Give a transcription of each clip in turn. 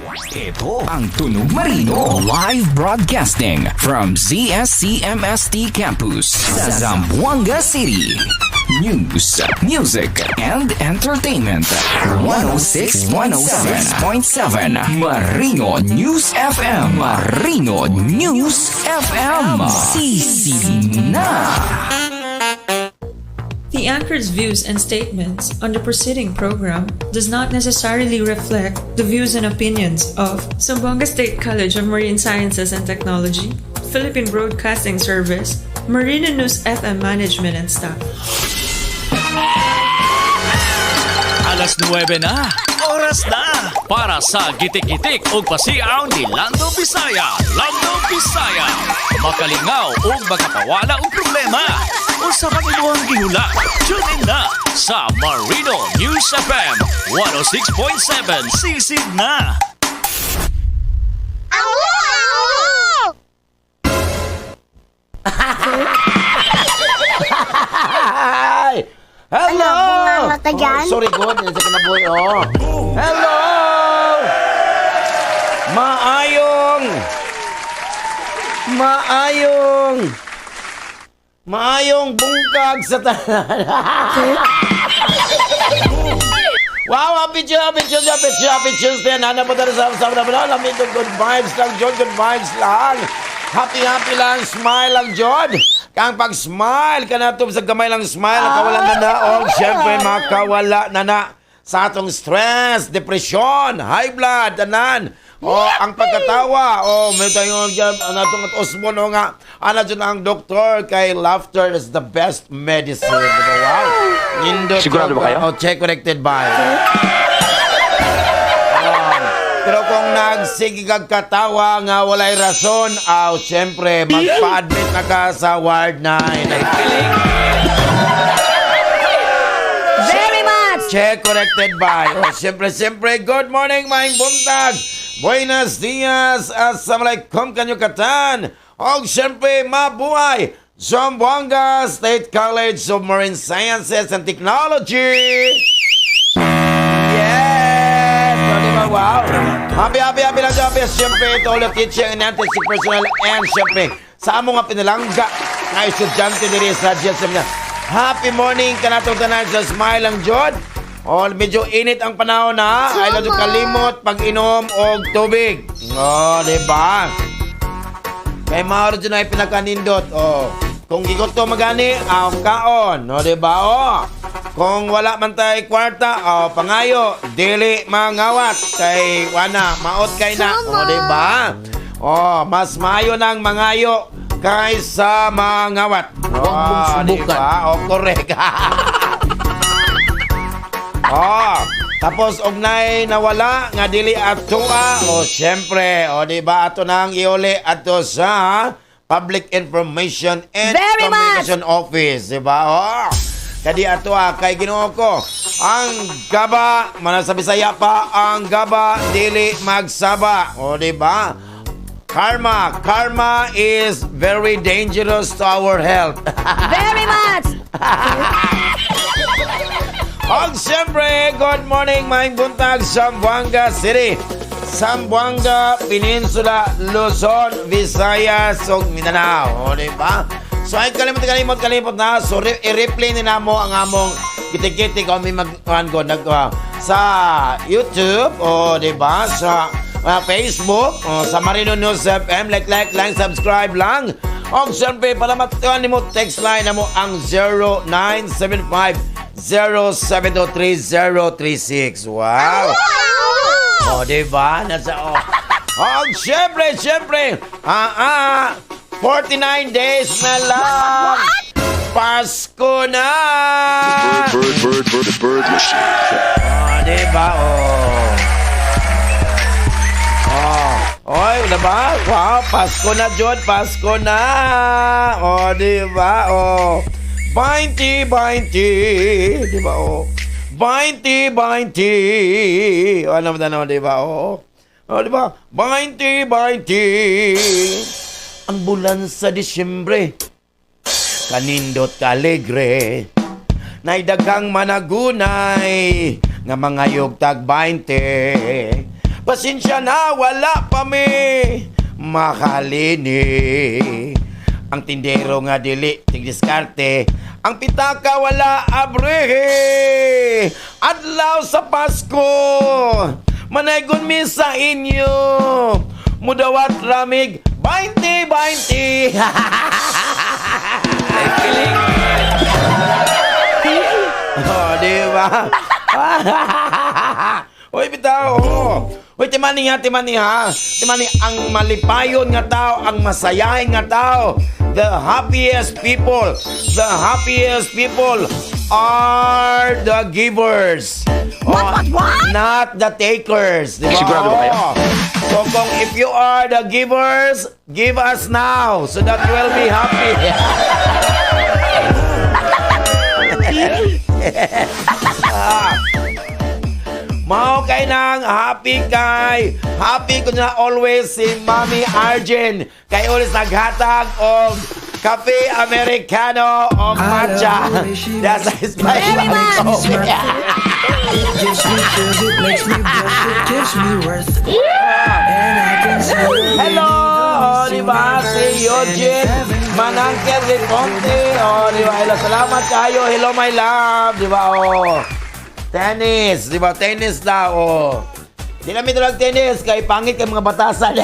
Ito ang Tunog Marino live broadcasting from ZSCMST Campus sa Zamboanga City. News, music, and entertainment. 106.7 Marino News FM. Marino News FM. Sisi na! The anchor's views and statements on the preceding program does not necessarily reflect the views and opinions of Zamboanga State College of Marine Sciences and Technology, Philippine Broadcasting Service, Marino News FM Management and Staff. Alas 9 na, oras na para sa gitik-gitik o pasiaw ni Lando Bisaya. Lando Bisaya, makalingaw o makapawala o problema o sa kaniluang gihula. Tune in na sa Marino News FM 106.7 Sisid na. Hello! Ano, bunga ka dyan? Sorry, good. Yan sa kinabuhi, oh. Hello! Maayong bungkag sa tanan. Wow, happy Tuesday. Nana po tayo sa lamig ng good vibes lang, John. Good vibes lang. Happy lang. Smile lang, John. Kang pag-smile ka na ito sa gamay lang smile, nakawala na na. O, syempre, makawala na na sa atong stress, depression, high blood, anan. O, ang pagkatawa. O, may tayong anatong osmon. O nga, dyan ang doktor kay laughter is the best medicine. Diba? Wow. Nindot. Sigurado ba kayo? O, check connected by. Pero kung nagsige kag katawa nga walay rason, syempre, magpa-admit na ka sa ward 9. Very much! Check corrected by. Siyempre, good morning, maing buntag. Buenos dias, assalamualaikum kanyo katan. O siyempre, mabuhay. Zamboanga State College of Marine Sciences and Technology. Yes! Wow! Happy lang, siyempre, ito ulit teaching and si personal and siyempre, sa amo nga pinalangga na estudyante diri sa GSM na. Happy morning ka na itong tanan sa Smile ang Jod. O, medyo init ang panahon na. Ay lang kalimot pag-inom og tubig. O, diba? Kay Mauro dyan ay pinakanindot. O, kung gigot to magani, kaon. O, diba? O, kung wala man tay kwarta, pangayo, dili mangawat kay wana, maot kay na. O, diba? O, mas maayo nang mangayo kaysa mangawat. Huwag mong subukan. Diba? O, correct. Tapos ugnay nawala nga dili atua. O, syempre, o, diba? Ato nang iuli ato sa Public Information and Very Communication Office. Diba? O, kadi ato kay Ginoo ko. Ang gaba, sa Bisaya pa, ang gaba dili magsaba. O, diba? Karma is very dangerous to our health. Very much! Og siyempre, good morning, maing buntag, Zamboanga City, Zamboanga Peninsula, Luzon, Visayas, ug Mindanao. O, diba? So, ay kalimot na. So, i-replay nila mo ang among kitik-kitik o may sa YouTube, o, diba? Sa Facebook, o, sa Marino News FM, like, subscribe lang. O, siyempre, palamatuan mo, text line na mo ang 0975-0723036. Wow! O, diba? Siyempre, 49 days na lang. Pasko na! Bird machine. Diba? Oy, diba? Wow, Pasko na, John. Pasko na! Diba? 20. Diba? 20. Ano ba diba? Diba? 20. Ang bulan sa Disyembre, kanindot kaligre, naidagang managunay, nga mga yugtag 20. Pasensya na, wala pa mi makalini. Ang tindero nga dili tigdiskarte, ang pitaka wala abrehe. Adlaw sa Pasko, manaygon mi sa inyo, mudawat ramig 20-20. Oh, di ba? Uy, bitaw. Uy, timani ha. Timani ang malipayon nga tao, ang masayahin nga tao. The happiest people are the givers. What? Not the takers. Diba? Sigurado ba kayo? So kung if you are the givers, give us now so that we'll be happy. Mao kay nang happy ko na always si Mami Arjen kay always naghatag og kape americano o matcha. That's his Very much. It gives me chills, it makes me blush, it gives me worth. And I can see Hello, diba si Eugene Manangkel de Conte. Diba, hello, salamat kayo. Hello my love, diba tennis, diba tennis daw. Di namin tulang tennis kay pangit kay mga batasan.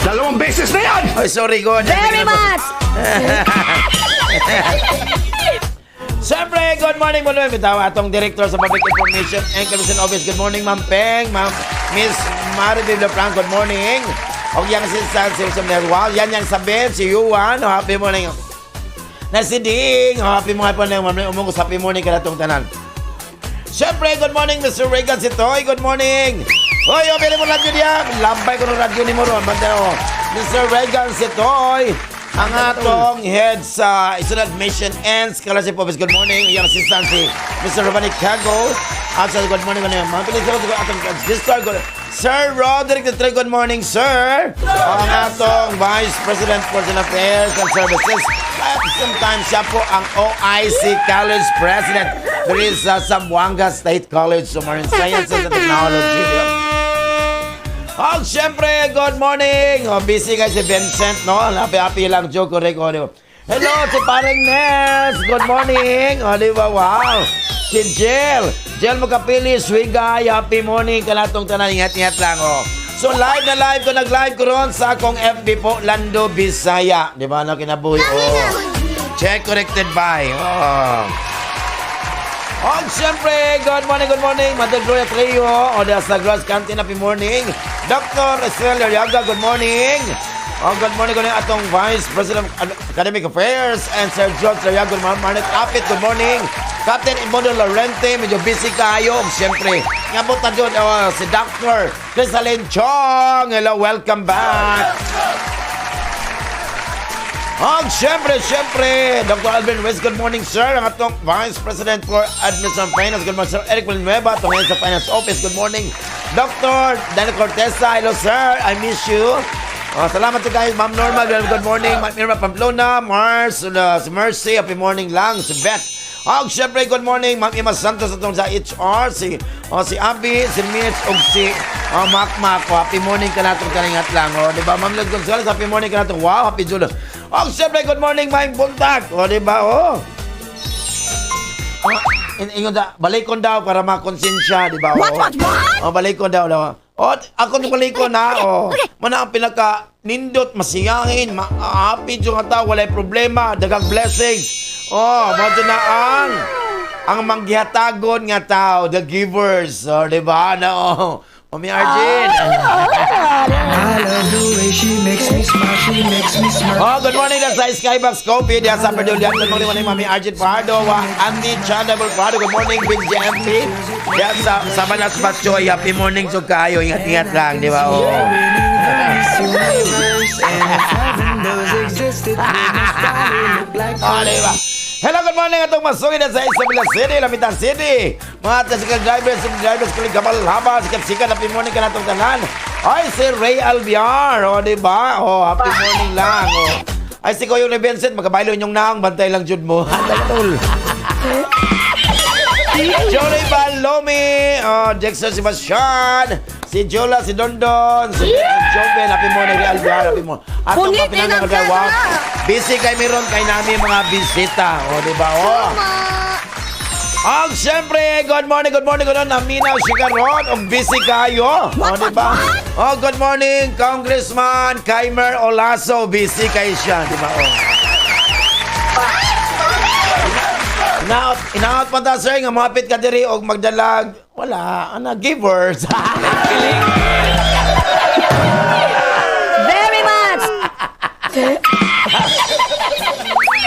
Dalawang beses na yan! Ay, sorry, God. Very much. Siyempre, good morning mo naman. Bitaw atong Director sa Public Information and Commission Office. Good morning, Ma'am Peng. Ma'am Miss Maribel Frank, good morning. O yang si San Silson Nerwal. Yan yang sabihin, si Yuan. O, happy morning. Na si Ding. O, happy morning, Ma'am. Umungos, happy morning ka na itong tanan. Siyempre, good morning, Mr. Regan Sitoy. Good morning. Hoy, o, pili mo radyo niya. Lampay ko ng radyo ni Moron. Banda o. Mr. Regan Sitoy. Ang atong head sa Isunod Mission and Scholarship Office. Good morning. Yung assistant si Mr. Ravani Cago. At sa good morning. Mga pilis ko atong sister. Sir Roderick III, good morning, sir. Ang atong Vice President for Foreign Affairs and Services. At sometimes siya po ang OIC College President. There is Zamboanga State College of Marine Sciences and Technology. Oh, siyempre, good morning. Oh, busy guys si Vincent, no? Happy lang, joke ko rin. Hello, si Paring Nels. Good morning. Oh, di ba? Wow. Si Jill. Jill Magkapili, Swigay. Happy morning. Kanatong tanan, ingat-ingat lang, oh. So, nag-live ko ron sa akong FB po, Lando Bisaya. Di ba? Ano kinabuhi? Oh. Check corrected by. Oh. Oh, siyempre, good morning, Mother Gloria Trio, o the Sagras Canteen, happy morning. Dr. Estrella Riaga, good morning. Oh, good morning atong Vice President of Academic Affairs and Sir George Riaga, good morning. Kapit, good morning. Captain Imondo Lorente, medyo busy kayo. Siyempre, ngabot na doon si Dr. Crisalyn Chong. Hello, welcome back. Oh, siyempre, Dr. Alvin West, good morning, sir. Ang atong Vice President for Administration Finance, good morning, sir. Eric Villanueva, atong sa Finance Office, good morning. Dr. Daniel Cortesa, hello, sir. I miss you. Oh, salamat to guys. Ma'am Norma, good morning. Ma'am Irma Pamplona, Mars, si Mercy, happy morning lang. Si Beth. Oh, siyempre, good morning. Ma'am Ima Santos atong sa HR, si Abby, si Mitch, o si Makmak. Oh, happy morning ka natong kalingat lang. Oh, di ba? Ma'am Lord Gonzales, happy morning ka natong. Wow, happy Julo. Oh, siyempre, good morning, Maing Buntag. Oh, di ba? Oh. Ingon da, balikon daw para makonsensya, di ba? What? Oh, balikon daw. Oh, ako nung balikon na. Oh. Mana ang pinaka nindot, masiyangin, happy yung nga tao, walay problema, dagang blessings. Oh, mato na ang manggihatagon nga tao, the givers. Oh, di ba? Mami Arjen. I love the way she makes me smile, she makes me smile. Oh, good morning na sa Skybox Coffee. Diyan sa Perdulian. Good morning, Mami Arjen Pardo. Andy Chandable Pardo. Good morning, Big JMP. Diyan sa Manas Batchoy. Happy morning to kayo. Ingat-ingat lang, di ba? Oh. Oh, di ba? Hello, good morning atong masugid sa Isabela City, Lamitan City. Mga tricycle drivers, kulig kabal haba, sikat-sikat, happy morning ka natong tanan. Ay, si Ray Albiar, o, diba? O, happy morning lang, o. Ay, si Koyo ni Vincent, magkabaylo yung naong, bantay lang jud mo. Handa ka tol. Jory Balomi, Dexter Sebastian, si Jola, si Dondon, si Joven, happy morning, Real Real, happy morning. Atong mga pinangangagal, wow. Busy kay meron kay namin mga bisita. O, diba? O. Ang siyempre, good morning, naminaw si Karon, o busy kayo. O, diba? O, good morning, Congressman Kaimer Olaso, busy kayo siya, diba? O. Inaot pa ta, sir, nga mapit ka diri og magdalag. Wala, givers. Very much.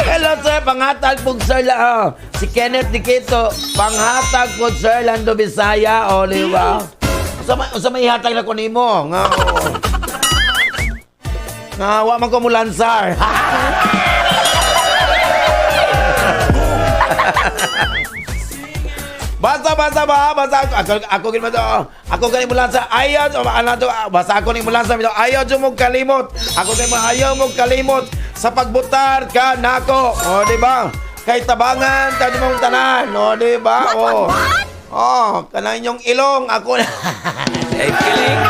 Hello, sir, pangatag po, sir, si Kenneth Nikito, panghatag po, sir, Lando Bisaya, o, di ba? Usa may ihatag na ko nimo, nga, wa man ko mulansar. Basta ako gid to. Ako gani mula sa ayaw to basta ako ni mula sa ayaw mo kalimot. Ako kay ayaw mo kalimot sa pagbutar ka nako. O di ba? Kay tabangan ta mong tanan, o di ba? O. Oh, kanang inyong ilong ako na. Ay kiling.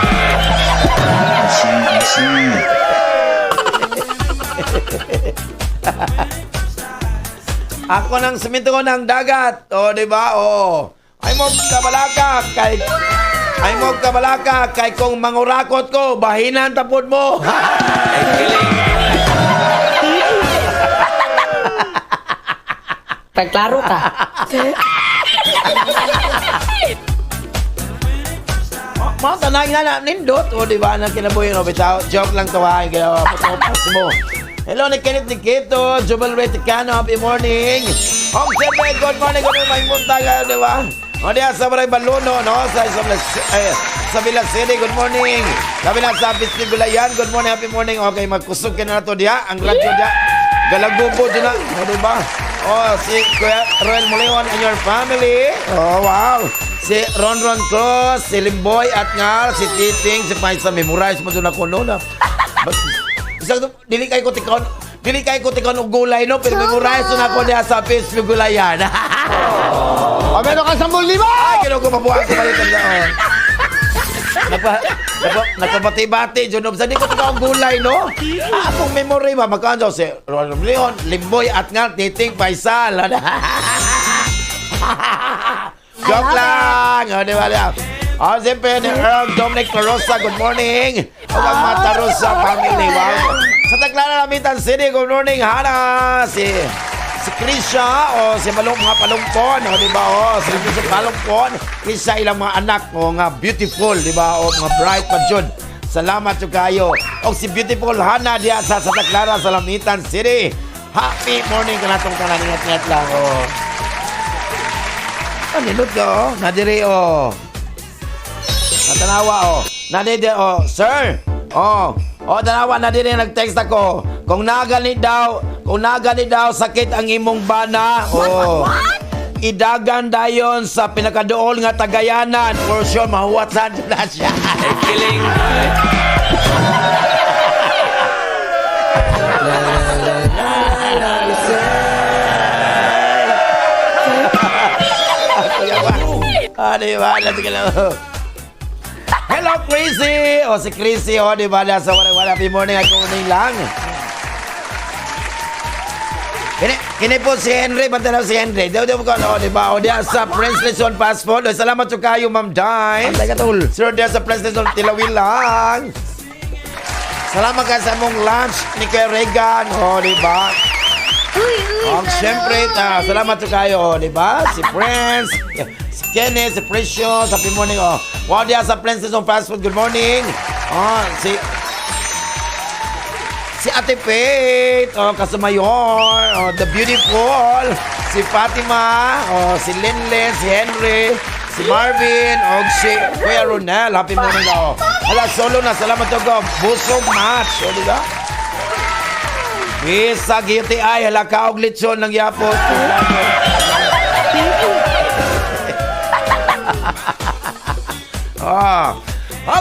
Ako nang simento ko ng dagat. O, di ba? O. Ay mo kabalaka kay kung mangurakot ko, bahinan tapod mo. Ay, kiling. Pagklaro ka. Mga tanay nga na, nindot. O, di ba? Nang kinabuhin, o, bitaw. Joke lang tawahin. Kaya, patupas mo. Hello, ni Kenneth Nikito, Jubal Reticano, happy morning. Om siyempre, good morning, may muntaga, di ba? O diya, sa Baray Baluno, no? Sa Villa City, good morning. Kabila sa Pistigulayan, good morning, happy morning. Okay, magkusog ka na to diya, ang radyo diya. Galagbubo diya na, o di ba? O, si Kuya Roel Muleon and your family. Oh, wow. Si Ron Cruz, si Limboy at nga, si Titing, si Paisa, memorize mo doon ako noon. Dili kay ko tikon og gulay no, pero memorize na ako diha sa Facebook gulayan. Meron ka 10,000! Ay, kino ko mabuhat ko balik ang Nagpabati-bati, Junob. Sa di ko tikon og gulay no. Akong memory ba magkanjo si Ronald Leon, Limboy at nga Titing Paisal. Joke lang. O, di ba? Siyempre, ni Earl Dominic Tarosa, good morning. O, ang mga Tarosa family, wow. Sa Tacloban, Amitan City, good morning, Hana. Si Krisha, o si mga Palungpon, o, di ba? O, si Palungpon, Krisha, ilang mga anak, o, nga beautiful, di ba? O, mga bright pa dyan. Salamat yung kayo. O, si beautiful Hana, diya sa Tacloban, sa Amitan City. Happy morning ka na itong kanan-ingat lang, o. Nilot ka, o. Nadiri, o. Natanawa, oh. Nadiri, oh. Sir, oh. Oh, tanawa, nadiri, nag-text ako. Kung nagani daw, sakit ang imong bana, oh. Idagan dayon sa pinakadool nga Tagayanan. For sure, mahuwatan na siya. Kiling. Diba? Hello, Chrissy! O, si Chrissy, o, diba? Nasa wala, happy morning at morning lang. Kini po si Henry, banta na si Henry. Diba, o, diba? O, diya sa Prince Luzon Passport. O, salamat yung kayo, Ma'am Dime. Sir, diya sa Prince Luzon Tilawin lang. Salamat ka sa mong lunch ni Kuya Regan. O, diba? O, siyempre, salamat yung kayo, o, diba? Si Prince, si Kenneth, si Precious, happy morning, oh. Wow, diya sa Princess on Fast Food, good morning. Oh, si Ate Faith, oh, Kasamayor, oh, the beautiful, si Fatima, oh, si Linlin, si Henry, si Marvin, oh, si Kuya Ronel, happy morning, oh. Hala, solo na, salamat ko, busog match, oh, diba? Isa, GTI, hala, kaog lechon ng yapot.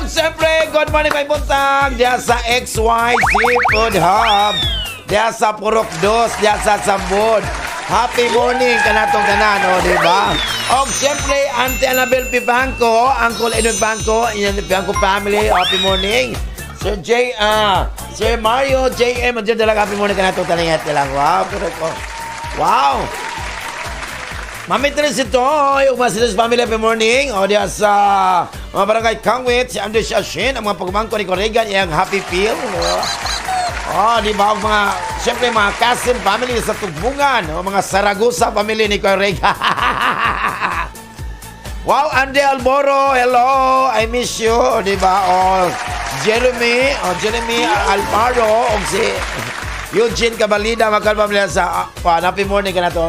Siyempre, good morning may buntag diya sa XYZ Food Hub, diya sa Purok Dos, diya sa Sambod. Happy morning kanatong kanan, o, diba? O siyempre, Auntie Annabel Pibanco, Uncle Edwin Banco, yan Pibanco family, happy morning. Sir J, Sir Mario, JM, andyan talaga, happy morning ka na ito, talingat lang. Wow, correct ko. Wow. Mami Teresa ito, yung mga Silas family, happy morning. O diya sa mga barangay Kangwit, si Andres Ashin, ang mga pagmangko ni Corrigan, yung happy feel. Di ba, ang mga, siyempre mga Kasim family sa Tugbungan, o mga Saragosa family ni Corrigan. Wow, Andy Alboro, hello, I miss you, di ba? Jeremy Alparo, o si Eugene Cabalida, magkalpamilya sa happy morning ka na to.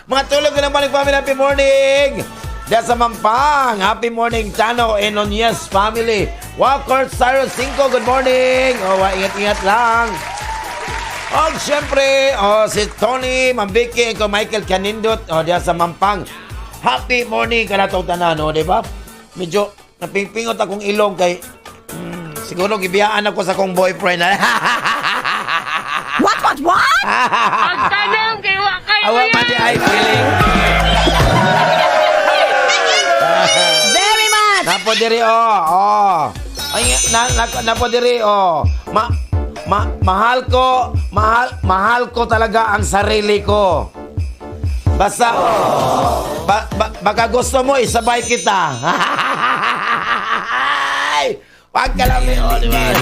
Mga tulog na naman ng family, happy morning! Dahil sa Mampang, happy morning, Tano and Nunez family. Wow, Kurt Cyrus 5, good morning! Ingat-ingat lang. Siyempre, si Tony Mambiki, ko Michael Canindot, dahil sa Mampang. Happy morning ka na itong tanan, di ba? Medyo napingpingot akong ilong kay siguro gibiyaan ako sa kong boyfriend. What? Ang tanong kay Wakay Awa pati ay feeling. Very much! Napo diri Ay napo diri mahal ko talaga ang sarili ko. Basta baka gusto mo isabay kita. Wag ka lang di ba?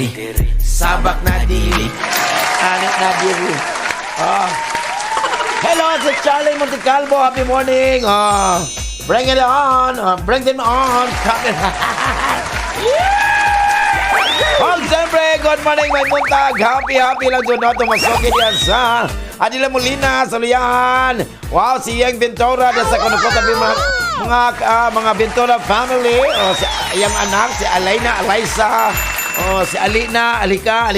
Sabak na diri. Anak na diri. Hello, it's Charlie Montecalvo. Happy morning. Bring it on. Bring them on. Siyempre, good morning, may buntag. Happy lang dyan na tumasokit yan sa Adila Molina, Saluyan. Wow, si Yang Ventura, sa kunukot mga Ventura family. Si iyang anak, si Alaina, Alaisa. Si Alina, Alika.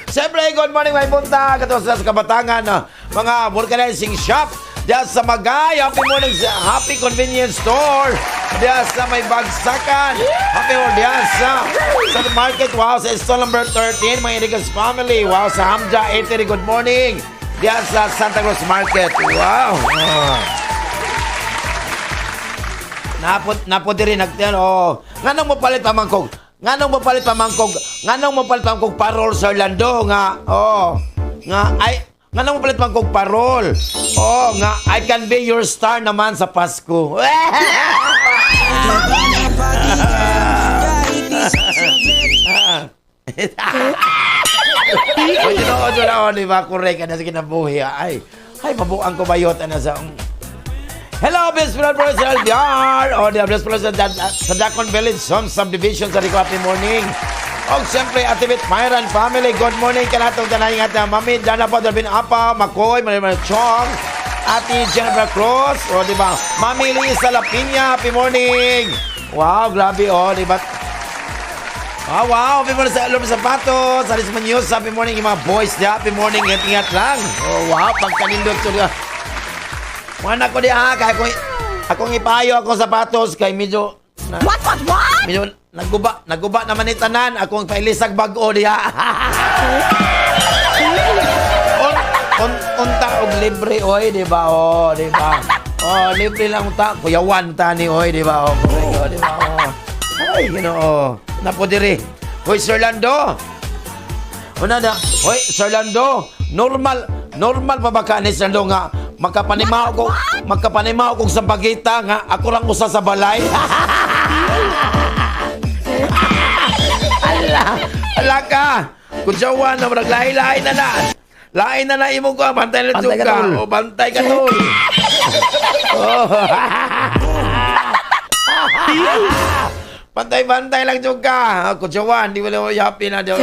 Siyempre, good morning, may buntag. Ito sa Kabatangan, mga vulcanizing shop. Diyan sa Magay, happy morning sa Happy Convenience Store. Diyan sa may Bagsakan. Happy morning diyan sa market. Wow, sa stall number 13, mga Irigas family. Wow, sa Hamja 80, good morning. Diyan sa Santa Cruz Market. Wow. Napod rin nagtiyan. Nganong mo palit pamangkog? Nganong mo palit pamangkog parol sa Orlando nga. Nganong mo palit pamangkog parol? Nga I can be your star naman sa Pasko. Di ba? Correct ka na sa kinabuhi. Ay, mabuang ko bayot na sa... Hello, best friend for Sir LBR. The best friend sa Dacon Village, some subdivision sa Rico. Happy morning. Siyempre, Atibit Myran family. Good morning ka na itong tanay nga. Mami, Dana pa, Darvin Apa, Makoy, Marimar Chong, Ate Jennifer Cruz. Di ba? Mami Lisa Lapinya, happy morning. Wow, grabe, di ba? Wow, happy morning sa Alom Sapatos, Aris Manyos, happy morning yung mga boys niya, happy morning, ingat lang. Wow, pagkanindot ko niya. Mana ko diha, kaya akong ipayo akong sapatos, kay medyo, What? medyo naguba naman ni tanan, akong pailisag bag-o diha. Unta og libre, di ba? Di ba? Libre lang unta, kuyawan ta ni, di ba? Di ba? Ay, ginoo. Napo diri. Hoy, Sir Lando. Hoy, Sir Lando. Normal pa ba ka ni Sir Lando nga makapanimaw ko sa bagita nga ako lang usa sa balay. Ala ka. Kudyawan na lahi-lahi na na. Lain na imo ko, bantay na ka. Bantay ka tol. Bantay lang juga. Kudyawan, di wala happy na daw.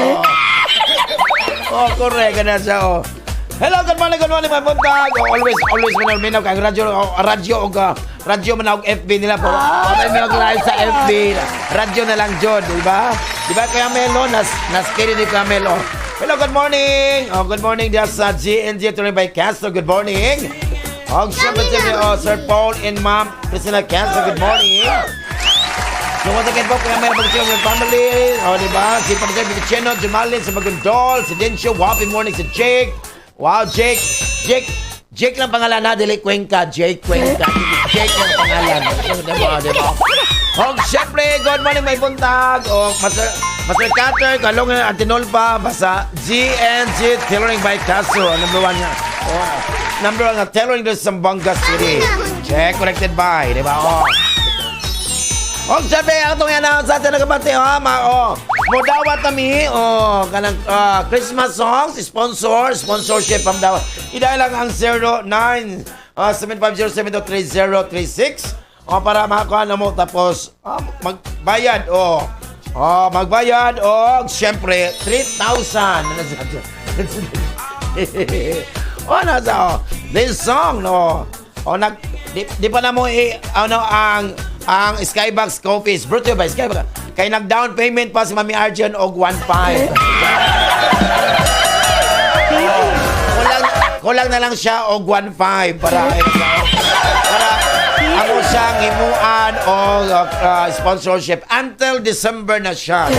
Correct ka na siya. Hello, good morning, my buntag. Always minaw kang radyo manawag FB nila po. May minawag live sa FB. Radyo na lang jod, di ba? Di ba Kuya Melo? Naskiri ni Kuya Melo. Hello, good morning. Good morning diya sa GNG Tuloy by Castro. Good morning. Siyempre Sir Paul and Ma'am Priscilla Castro. Good morning. So once again po, Kuya Melo Pagkakasyon ng family. Di ba? Si Pagkakasyon Biceno, Jumalin, si Magundol, si Dencio. Happy morning si Jake. Wow, Jake Jake lang pangalan na, dili Cuenca. Jake Cuenca. Jake lang pangalan. Diba? O, syempre, good morning, may buntag. O, Master Cutter, kalong ng Antinolpa, basta GNG Tailoring by Caso. Number 1 nga. O, number 1 nga, tailoring doon sa Zamboanga City. Check, connected by. Diba? O. O, syempre, ang itong yan sa atin nagabati, ha? Modawat kami, kanang Christmas songs, sponsorship ang dawat. Idaya lang ang 09-7507-3036 para makakuha na mo, tapos magbayad, magbayad, syempre, 3,000. This song, di pa na mo, ang Skybox Coffees, brought to you by Skybox. Kay nag-down payment pa si Mami Arjan og 1.5. Kulang na lang siya og 1.5 para ako siyang himuan o sponsorship until December na siya.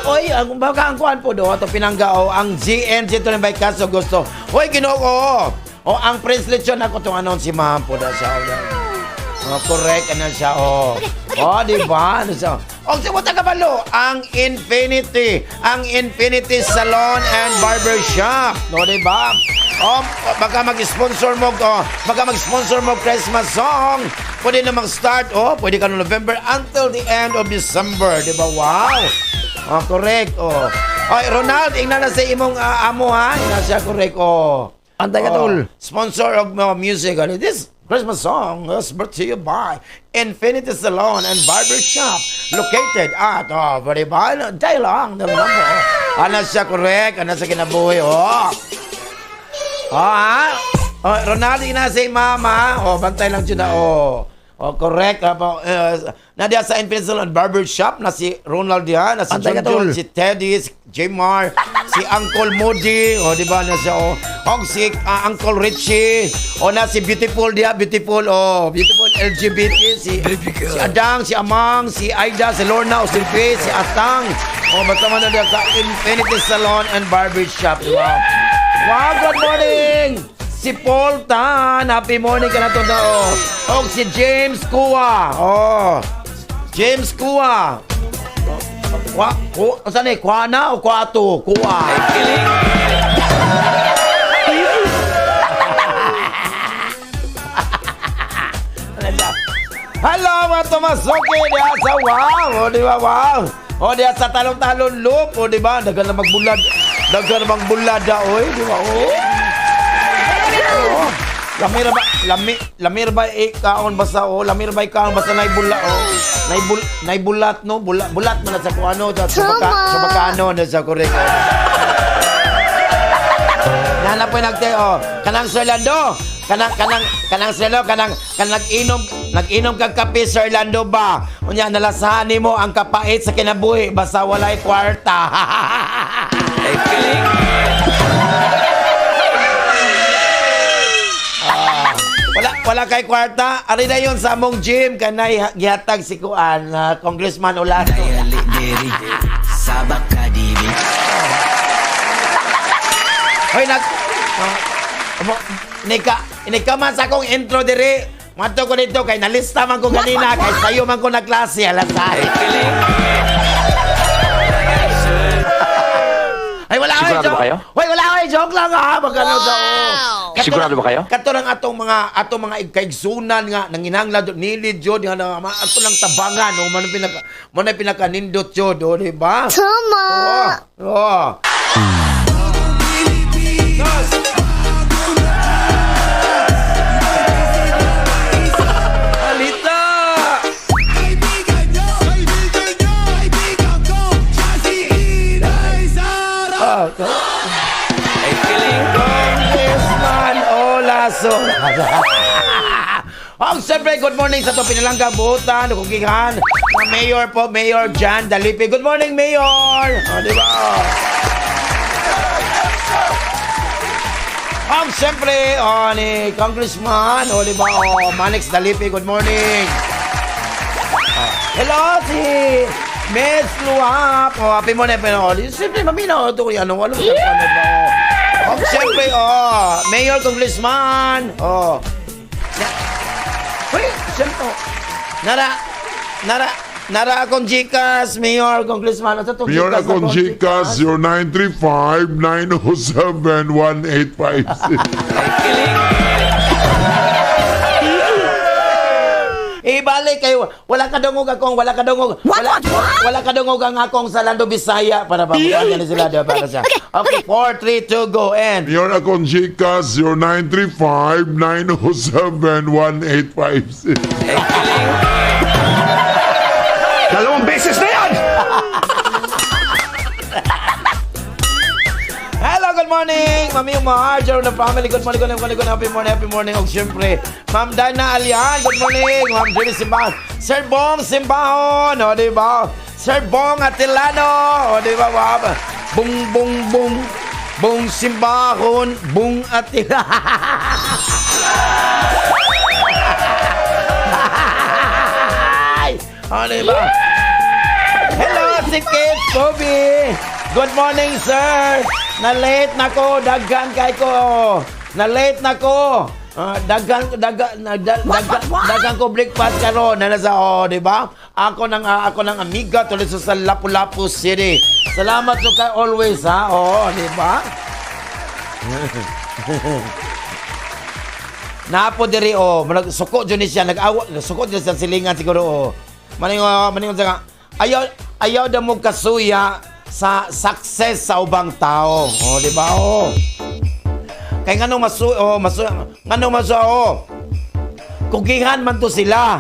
Oy, ang baga ang kuan po do ato pinanggao ang GNG to by Caso gusto. Hoy, Ginoo. O ang Prince Lechon ako tong anon si Ma'am po da siya. Correct ano siya. Di ba? Ano siya? O sa mga kabalo, ang Infinity Salon and Barber Shop. No, di ba? Baka mag-sponsor mo Christmas song. Pwede na mag-start, pwede ka no November until the end of December. Di ba? Wow! Correct, Oy, Ronald, ingna na sa imong amo, ha? Ingna siya, correct, Antay ka, tol. Sponsor of music. This Christmas song is brought to you by Infinity Salon and Barber Shop located at, very ba? Dahil lang, ano siya, correct? Ano siya kinabuhi, Ronald, ingna sa mama. Bantay lang dyan na, correct. Nadia sa Infinity Salon Barber Shop na si Ronald diyan, na si John, si Teddy, si Jmar, si Uncle Moody, di ba na siya, si Uncle Richie, na si Beautiful diya, beautiful LGBT, si Adang, si Amang, si Aida, si Lorna, si Grace, si Atang, basta man na diya sa Infinity Salon and Barber Shop. Wow, good morning! Si Paul Tan, happy morning ka na ito daw. Si James Kua. James Kua. Saan Kua na o Kua to? Kua. Hello mga Tomasoke. Diya sa wow. Di ba wow? Diya sa talong-talong loop. Di ba? Dagan na magbulad. Dagan na magbulad da. Di ba? Lamir ba ikaon basta lamir ba ikaon basta naibulat no bulat man sa kuano sa bakano na sa korek. Nana po nagte kanang Sir Orlando kanang Selo kanang nag-inom kag kape Sir Orlando ba unya nalasahan nimo ang kapait sa kinabuhi basta walay kwarta. Wala kay kwarta. Ari na yun sa among gym. Kanay gihatag si Kuan, Congressman Olato. Sabak ka, dibi. Hoy, Nika man sa akong intro diri. Mato ko dito kay nalista man ko ganina. Kay sayo man ko na klase. Alasay. Ay, wala ko. Sigurado ba kayo? Hoy, wala ko. Joke lang ha. Magkano sa Sigurado ba kayo? Kato lang atong mga kaigsunan nga nanginanglan nilid jud nga ato lang tabangan o man pinaka nindot jud di ba? Tama. Alita. Congressman Olaso. Siyempre, good morning sa to pinalangga butan, kukihan. Mayor po, Mayor Jan Dalipi. Good morning, Mayor. Di ba? Siyempre, ni Congressman, di ba? Manix Dalipi, good morning. Hello, Miss Luap. Happy morning, pero siyempre, maminaw ito kung ano, wala sa ano ba. Siyempre, Mayor Congressman. Uy, siyempre, Nara akong Gcash, Mayor Congressman. Ano itong Mayor Gcash akong Gcash, 0935-907-1856. Ibalik kayo. Wala ka dungog akong, wala ka dungog. Wala ka dungog ang akong sa Lando Bisaya para pabukan yan sila. Para siya. Okay, 4, 3, 2, go, and. Mayor akong Gcash, 0935-907-1856. Dalawang beses na yan! Hello, good morning! Mami Umar, Jerome the family, good morning, happy morning. Og siyempre, Ma'am Dana Alian, good morning. Ma'am Jenny Simbahon, Sir Bong Simbahon, o diba? Sir Bong Atilano, o diba, wow? Bong Simbahon, Bong Atilano. O diba? Hello, si Kate Bobby. Good morning, sir. Na-late na ko, daghan kay ko. Na-late na ko. Daghan ko breakfast karon na nasa di ba? Ako ng amiga tuloy sa Lapu-Lapu City. Salamat so kay always ha. Di ba? Napo diri suko jud ni siya suko jud sa silingan siguro maningon sa ayaw da mo kasuya sa success sa ubang tao. Di ba? Kay nganong kugihan man to sila.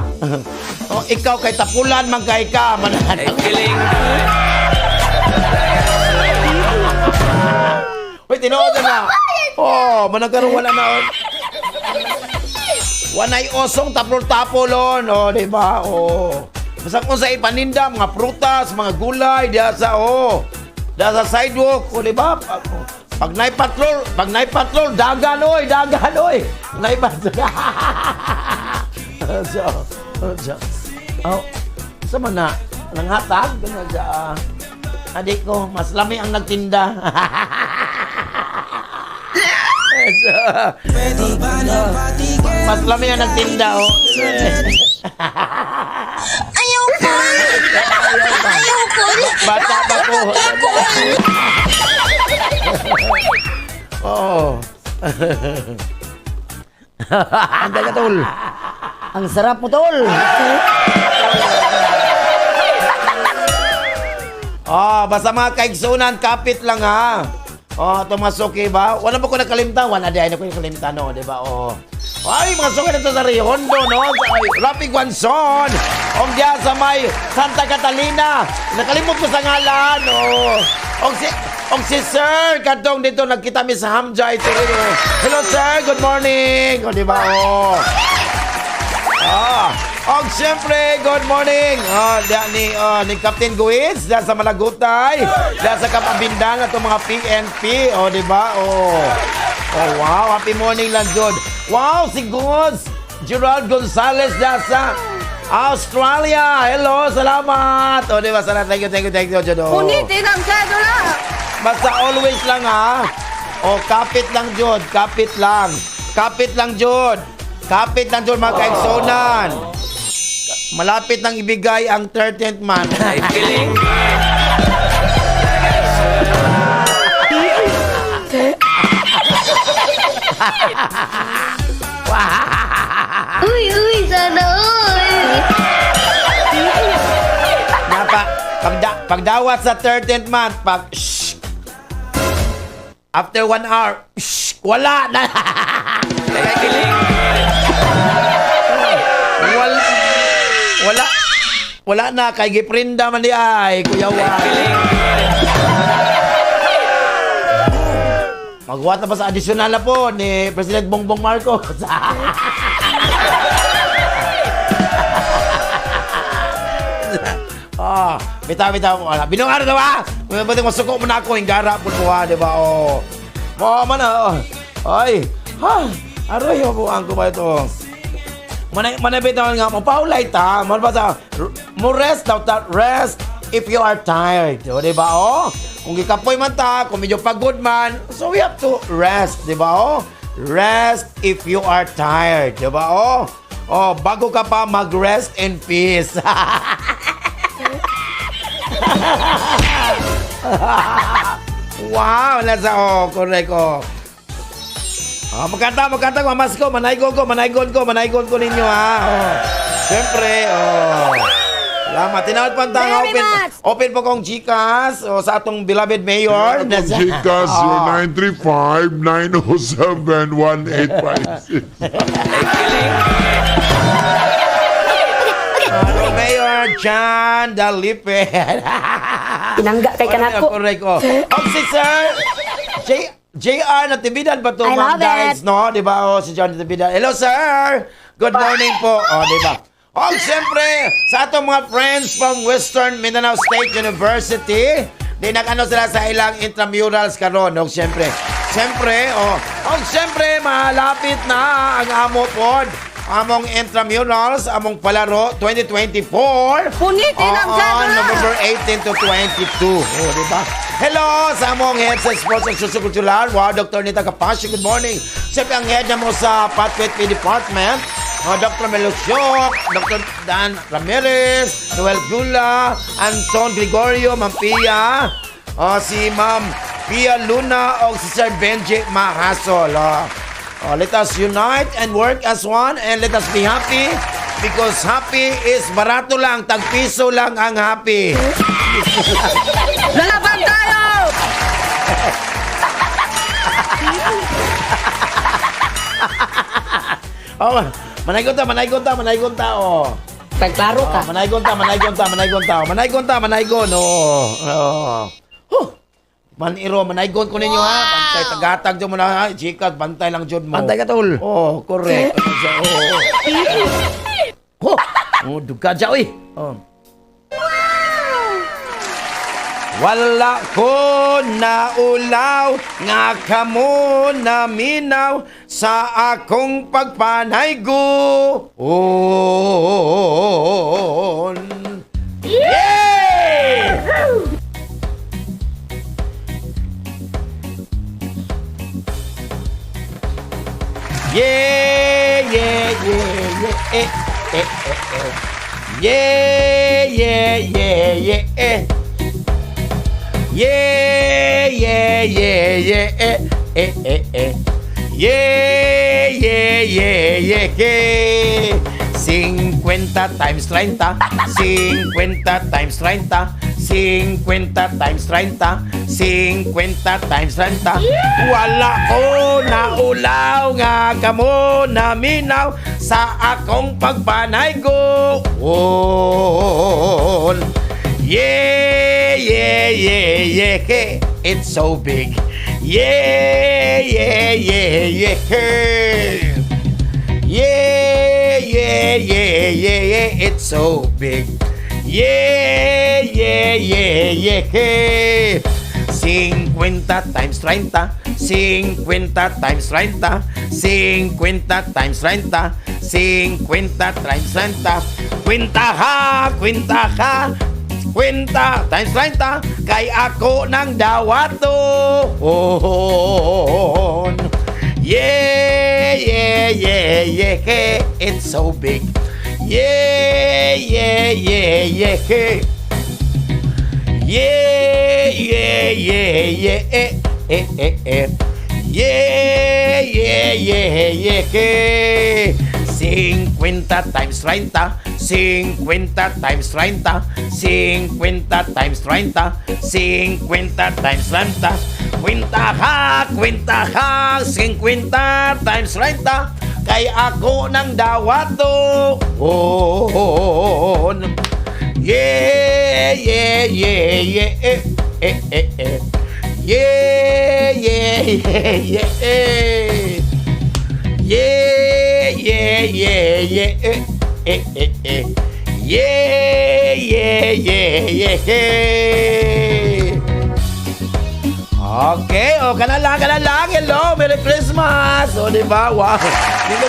Ikaw kay tapulan man kay ka manan. Kiling. Wait, tinuod na. Managkaroon wala na. Wanay osong tapol-tapolon. Di ba? Basta kung sa ipaninda, mga prutas, mga gulay, diya sa sidewalk, di ba? Pag naipatrol, dagan, oy. Naipatrol. Sama na, nanghatag, ganyan sa, adik ko, mas lami ang nagtinda. Mas lami ang nagtinda, Bata ba ko? Anda ka, tol. Ang sarap mo, tol. Basta mga kaigsunan, kapit lang ha. Tumasuki ba? Wala ba ko nakalimtan? Wala di na ko yung kalimtan, di ba? Ay, mga suki na ito sa Riondo, no? Rapid Guanzon. Diya sa may Santa Catalina. Nakalimot ko sa ngalan, si Sir, katong dito, nagkita mi sa Hamja ito rin, Hello, Sir, good morning. Di ba, siyempre, good morning. Ni Captain Guiz, dahil sa Malagutay, dahil sa Kapabindan, at mga PNP, di ba, wow, happy morning lang, Jod. Wow, si Gus, Gerald Gonzalez, dahil sa Australia. Hello, salamat. Di ba, salamat, thank you, Jod. Unitin ang sedula. Basta always lang, ha. Kapit lang, Jod, kapit lang, Jod. Kapit lang, Jod, mga kaigsonan. Malapit nang ibigay ang 13th month. Ay, kiling. Uy, sana Pagdawat sa 13th month, after 1 hour, wala na. Ay, kiling. Wala na, kay Giprinda man di ay, Kuya Juan. Magwat na pa sa additional na po ni President Bongbong Marcos. Bitaw mo. Binungar na ba? Pwede masuko mo na ako, hinggara po po ha, di ba? Man ay, aroy, mabuhaan ko ba ito? Manabit naman nga mo, paulay ta, mo rest daw ta, rest if you are tired. O, di ba, oh? Kung ikapoy man ta, kung medyo pagod man, so we have to rest, di ba, oh? Rest if you are tired, di ba, oh? Oh, bago ka pa mag-rest in peace. Wow, nasa, oh, correct, oh. Oh, magkanta, manaygon ko ninyo, ha. Oh. Siyempre, oh. Salamat. Tinawad pa ang tanga. Open po kong Gcash sa atong beloved mayor. Gcash 0935-907-1856. Mayor John Dalipet. Tinangga kay kanako. Correct, oh. Si Sir JR Natividad ba to, I Ma'am love Dice, no? Di ba? Oh, si John Natividad. Hello, sir! Good morning po. Oh, di ba? Oh, siyempre, sa atong mga friends from Western Mindanao State University, di nag-ano sila sa ilang intramurals karon, no? Siyempre, malapit na ang amo pod. Among intramurals, among palaro 2024. Punitin lang sana. November 18 to 22. Oh, di ba? Hello sa among head sa Sports and Sociocultural. Wow, Dr. Nita Capasio, good morning. Siyempre ang head na mo sa Pathway Department. Dr. Melusyok, Dr. Dan Ramirez, Noel Gula, Anton Gregorio, Ma'am Pia, si Ma'am Pia Luna, o si Sir Benji Mahasol. Let us unite and work as one and let us be happy because happy is barato lang, tagpiso lang ang happy. Lalaban tayo! Oh, manaygon ta, oh. Pagklaro ka. Manaygon, oh. Maniro, manaygon ko ninyo, ha. Bantay, tagatag dyan mo na, ha. Chikat, bantay lang dyan mo. Bantay ka, tol. Oh, correct. Oh, duga dyan, uy. Oh. Wala ko na ulaw, nga kamo na minaw sa akong pagpanaygo. Yay! Yeah, yeah, yeah, yeah, yeah, yeah, yeah, yeah. Yeah, yeah, yeah, yeah, yeah, yeah, yeah, yeah, yeah. 50 times 30, 50 times 30, 50 times 30, 50 times 30. Wala ko na ulaw, nga kamo na minaw sa akong pagpanaygo. Oh, yeah, yeah, yeah, yeah, yeah. It's so big. Yeah, yeah, yeah, yeah, yeah. Yeah, yeah, yeah, yeah, yeah. It's so big. Yeah, yeah, yeah, yeah, yeah. 50 times 30, 50 times 30, 50 times 30, 50 times 30. Kwintaha, kwenta times 30 kay ako ng dawato. Oh, yeah, yeah, yeah, yeah, yeah. It's so big. Yeah, yeah, yeah, yeah, yeah. Yeah, yeah, yeah, yeah, yeah, yeah, yeah, yeah, yeah. 50 times 30, 50 times 30, 50 times 30, 50 times 30. Kwintaha, 50 times 30 kay ako ng dawato. Oh, yeah, yeah, yeah, yeah, yeah, yeah, yeah, yeah. Yeah, yeah, yeah, yeah, yeah, yeah, yeah, yeah. Okay, kanan lang. Hello, Merry Christmas. Di ba? Wow. Di ba?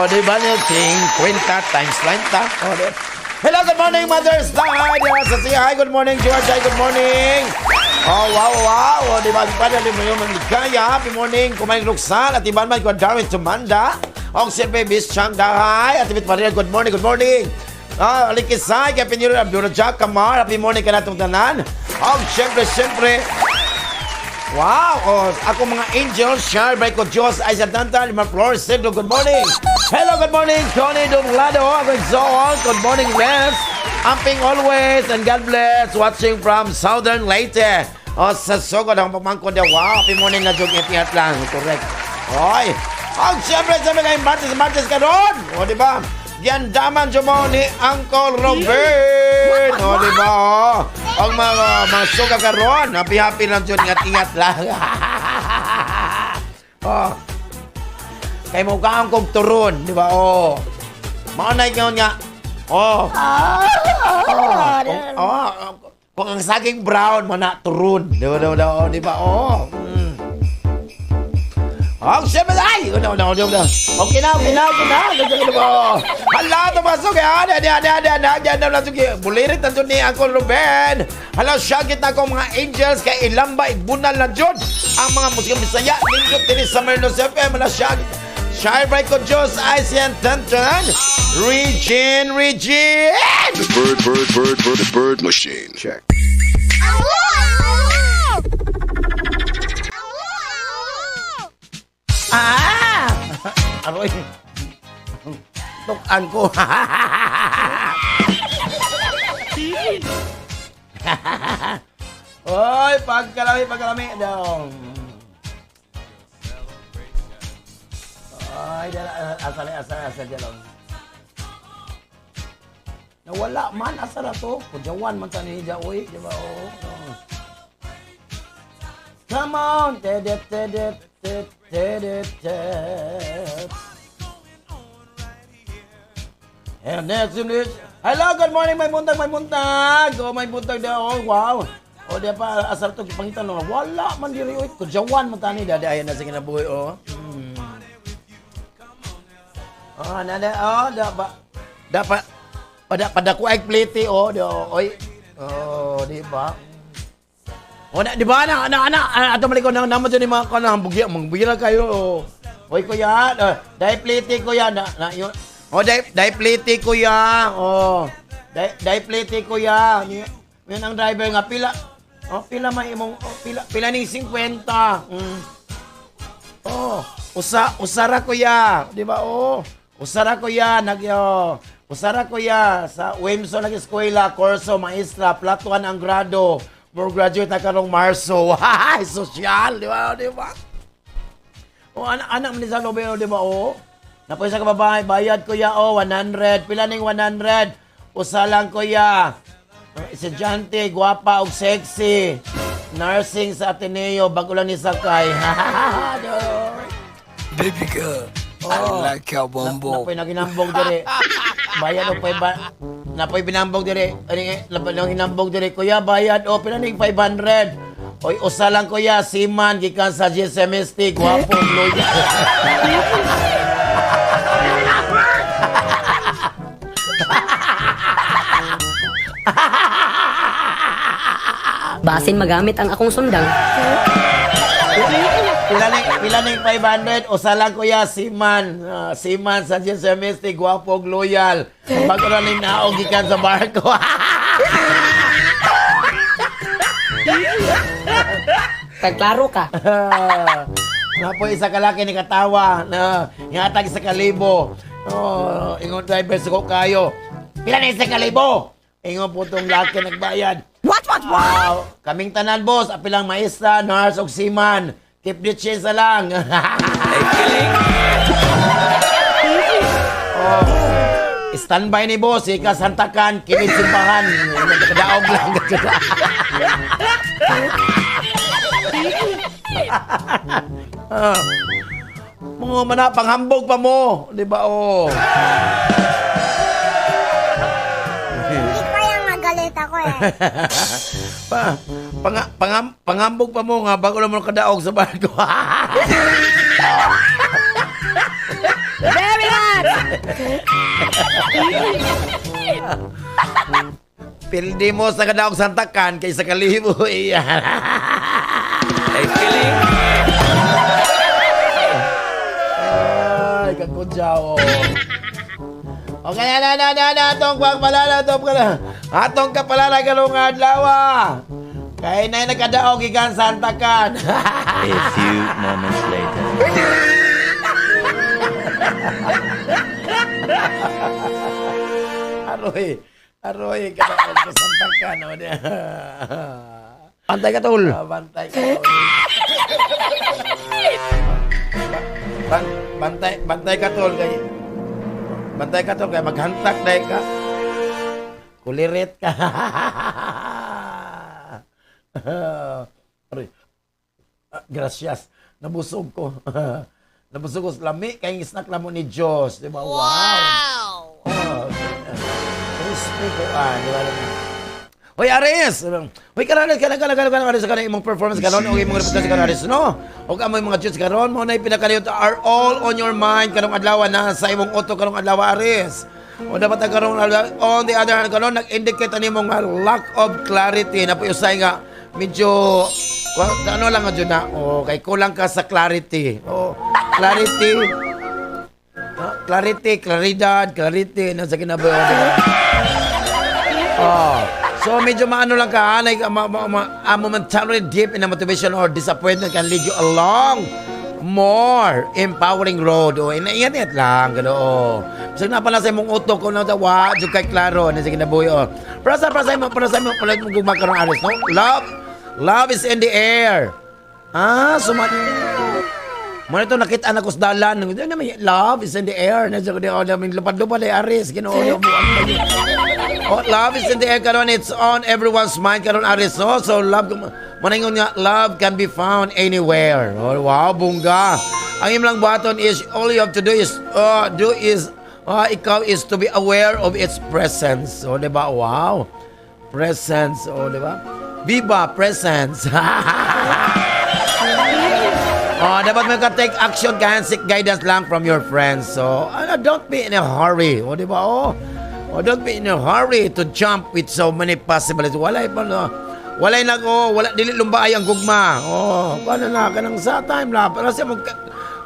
Di ba? 50 times 30. Hello, good morning, Mother's Day. Sa siya, hi, good morning, George. Hi, good morning. Oh, wow. O, di ba? Di mo yung maligaya. Happy morning, Kumain Roxanne. At iban man ko Darwin Tumanda. O, siyempre, Miss Chang Dahay. At ibit pa rin, good morning. Alikisay, kaya piniro Abdul Jack Kamar. Happy morning ka na itong tanan. O, siyempre. Wow! Ako mga angels, Shar, Breco, Diyos, Aizan Tantan, Lima Flores, Cedro, good morning! Hello, good morning, Tony Dublado, ako Zoon, good morning, Reds, Amping always, and God bless, watching from Southern Leyte. Sa Sogod, ang pamangkod na, wow, happy morning na jog itihat lang, correct. Oy! Siyempre, kayo, Martes ka ron! O, diba? Yan daman mo ni Uncle Robert. O, di ba? Ang mga suga karon, happy lang dyan, ingat lang. Kay mo kaang kong turun, di ba? Maunay ka nga. Kung ang saging brown, mana turun. Di ba? Di ba? Siyempre, ay! Okay na. Hala, tumasok yan. Bulirit na dyan ni Uncle Ruben. Hala, syagit na ako mga angels kay Ilamba, Igbunal na dyan. Ang mga musikang Bisaya, Nindot, Tini, Summernos FM. Hala, syagit. Shire Bright ko Diyos, Aisyan, Tantan. Regine. The bird machine. Check. Aroy. Tukan ko. Oy, pagkalami daw. Ay, asal dyan. Nawala man, asal na to. Kujawan man sa niya, oy. Diba, Come on, tedet. And next is, hello, good morning, may buntag. May buntag daw, wow. O, di pa, asal to, pangitan no, wala man diri, oy. Kujawan man tani, dadayan na sa kinabuhi, Dapat, pada ko ay plate, oy. Di ba? Di ba, ato mali ko, naman dyan yung mga kanang bugya kayo, Oy, kuya, dahil plate, kuya, dahil plate, kuya, dahil plate, kuya, yun ang driver nga, pila may imong, pila ning 50, usara, kuya, di ba, usara, kuya, usara, kuya, sa Wimson, nag-eskwela, Corso, Maestra, Platuan, ang grado, more graduate na karong Marso. Social, di ba? Anak mo ni sa lobby, di ba? Napoy sa kababae, bayad kuya, 100. Pila ning 100? Usa lang kuya. Estudyante, gwapa og sexy. Nursing sa Ateneo, bago lang ni sakay. Baby girl, I like your bumbo. Napoy naginambog dire. Bayad og napoy binambog dire. Ano hinambog dire kuya, bayad pila ning 500. Oy, usa lang kuya, Siman gikan sa GSMST, gwapo, loyal. Basin magamit ang akong sundang. Pila ning 500, usa lang kuya, Siman sa GSMST, gwapo, loyal. Bago na ning naog gikan sa barko. Pagklaro ka. Napoy isa kalaki ni katawa na ihatag sa 1,000. Ingon driver sa kayo. Pila na 1,000? Ingon po itong laki nagbayad. What? Wow! Kaming tanan, boss. Apilang maestra, nurse, og seaman. Keep the change na lang. Standby ni boss. Ikas hantakan. Kinit simbahan. Daog lang. Mga manapang-hambog pa mo. Di ba, Hindi ko yung magalit ako Pangambog pa mo nga bago naman kadaog sa barko. Very hot! Pildi mo sa kadaog santakan kaysa kalibo iyan. Ay, kiling. Ay, kakudyaw. Okay, na, atong pagpalala, atong kapalala karong adlaw. Kaya na nakadaog ikan santakan. A few moments later. Aroy, kadaog sa santakan. Bantay ka, tol. Bantay ka. Bantay ka, tol. Bantay ka, tol. Kaya maghantak dahil ka. Kulirit ka. Aroy. Gracias. Nabusog ko. Nabusog ko sa lami. Kaya yung snack lang mo ni Diyos. Diba? Wow! Crispy ko. Di ba? Hoy, Aris! Hoy, kanalis sa kanang imong performance karon o imong reputasyon sa kanalis, no? O amoy mga Diyos karon, mo na pinakaliot are all on your mind karong adlaw na sa imong utok karong adlaw, Aris. O dapat ang karong on the other hand karon nag-indicate ani mong lack of clarity na puyusay nga medyo ano lang nga dyan na kay kulang ka sa clarity. Clarity na sa kinabuhi. So medyo maano lang ka, momentarily deep in a motivation or disappointment can lead you along more empowering road. Ingat lang, gano. So napala sa imong utok ko na tawa, jud kay klaro na sa kinabuhi. Para sa mo gumakaroon aris, no? Love is in the air. Mo ito nakita anak ko sa dalan. Love is in the air. Nasa ko lupad-lupad ay aris, ginoo love is in the air karon, it's on everyone's mind karon aris, no? So love manangon nga love can be found anywhere. Wow, bungga. Ang imong buhaton is all you have to do is ikaw is to be aware of its presence. So di ba? Wow. Presence, di ba? Viva presence. Dapat mo ka-take action kaya seek guidance lang from your friends. So, don't be in a hurry. Di ba? Don't be in a hurry to jump with so many possibilities. Wala dili lumbay ang gugma. Paano na kanang sa time la para sa mo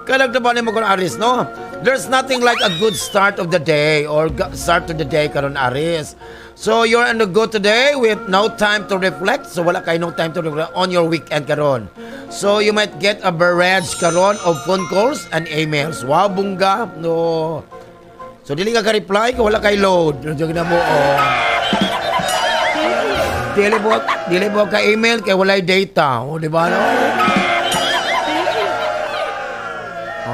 kanagtrabaho nimo kon aris, no? There's nothing like a good start of the day or start to the day karon aris. So you're on the go today with no time to reflect. So wala kay no time to reflect on your weekend karon. So you might get a barrage karon of phone calls and emails. Wow, bungga. No. So dili ka reply kung wala kay load. Jud na mo. Dili mo ka email kay wala data. Di ba no?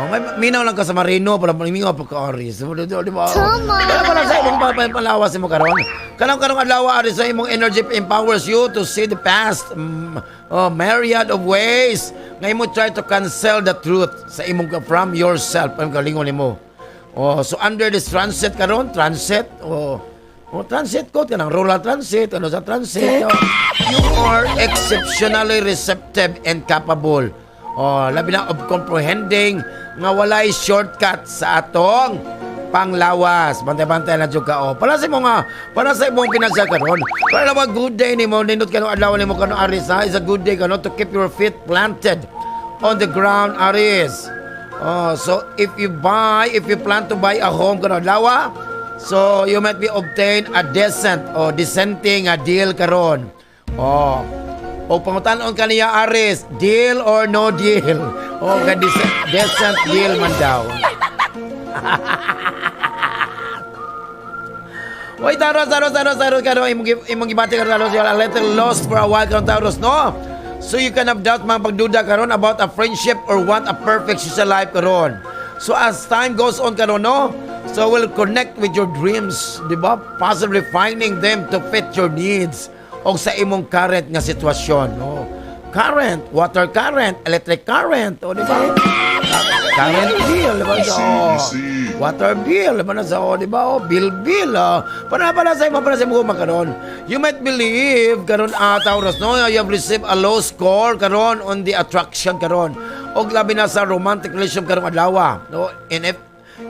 May minaw lang ka sa Marino para mingaw pa ka Aris. Di ba? Para sa imong palawas mo karon. Kanang adlaw Aris sa imong energy empowers you to see the past myriad of ways. Ngay mo try to cancel the truth sa imong from yourself. Ang galingon nimo. So under this transit karon, transit ko kanang rural transit, sa transit. You are exceptionally receptive and capable. Labi na of comprehending nga walay shortcut sa atong panglawas. Bantay-bantay na jud ka. Para sa imong pinagsa karon. Para na good day nimo, nindot kanong adlaw nimo kanong Aris, ha? Is a good day to keep your feet planted on the ground, Aris. So if you plan to buy a home kanong adlaw, so you might be obtain a dissenting deal karon. O pangutanon kaniya Aris, deal or no deal? Decent deal man daw. Oy, Taros, kano imong gibati ka Taros, you're a little lost for a while karon Taros, no? So you can have doubt mga pagduda karon about a friendship or want a perfect social life karon. So as time goes on karon, no? So we'll connect with your dreams, di ba? Possibly finding them to fit your needs o sa imong current nga sitwasyon, no? Current, water current, electric current, di ba? Current bill, di ba? Water bill, di ba? Di ba? Bill. Para sa imong makaroon. You might believe, karon Taurus, no? You have received a low score karon on the attraction karon. O labi na sa romantic relation karon adlaw, no? And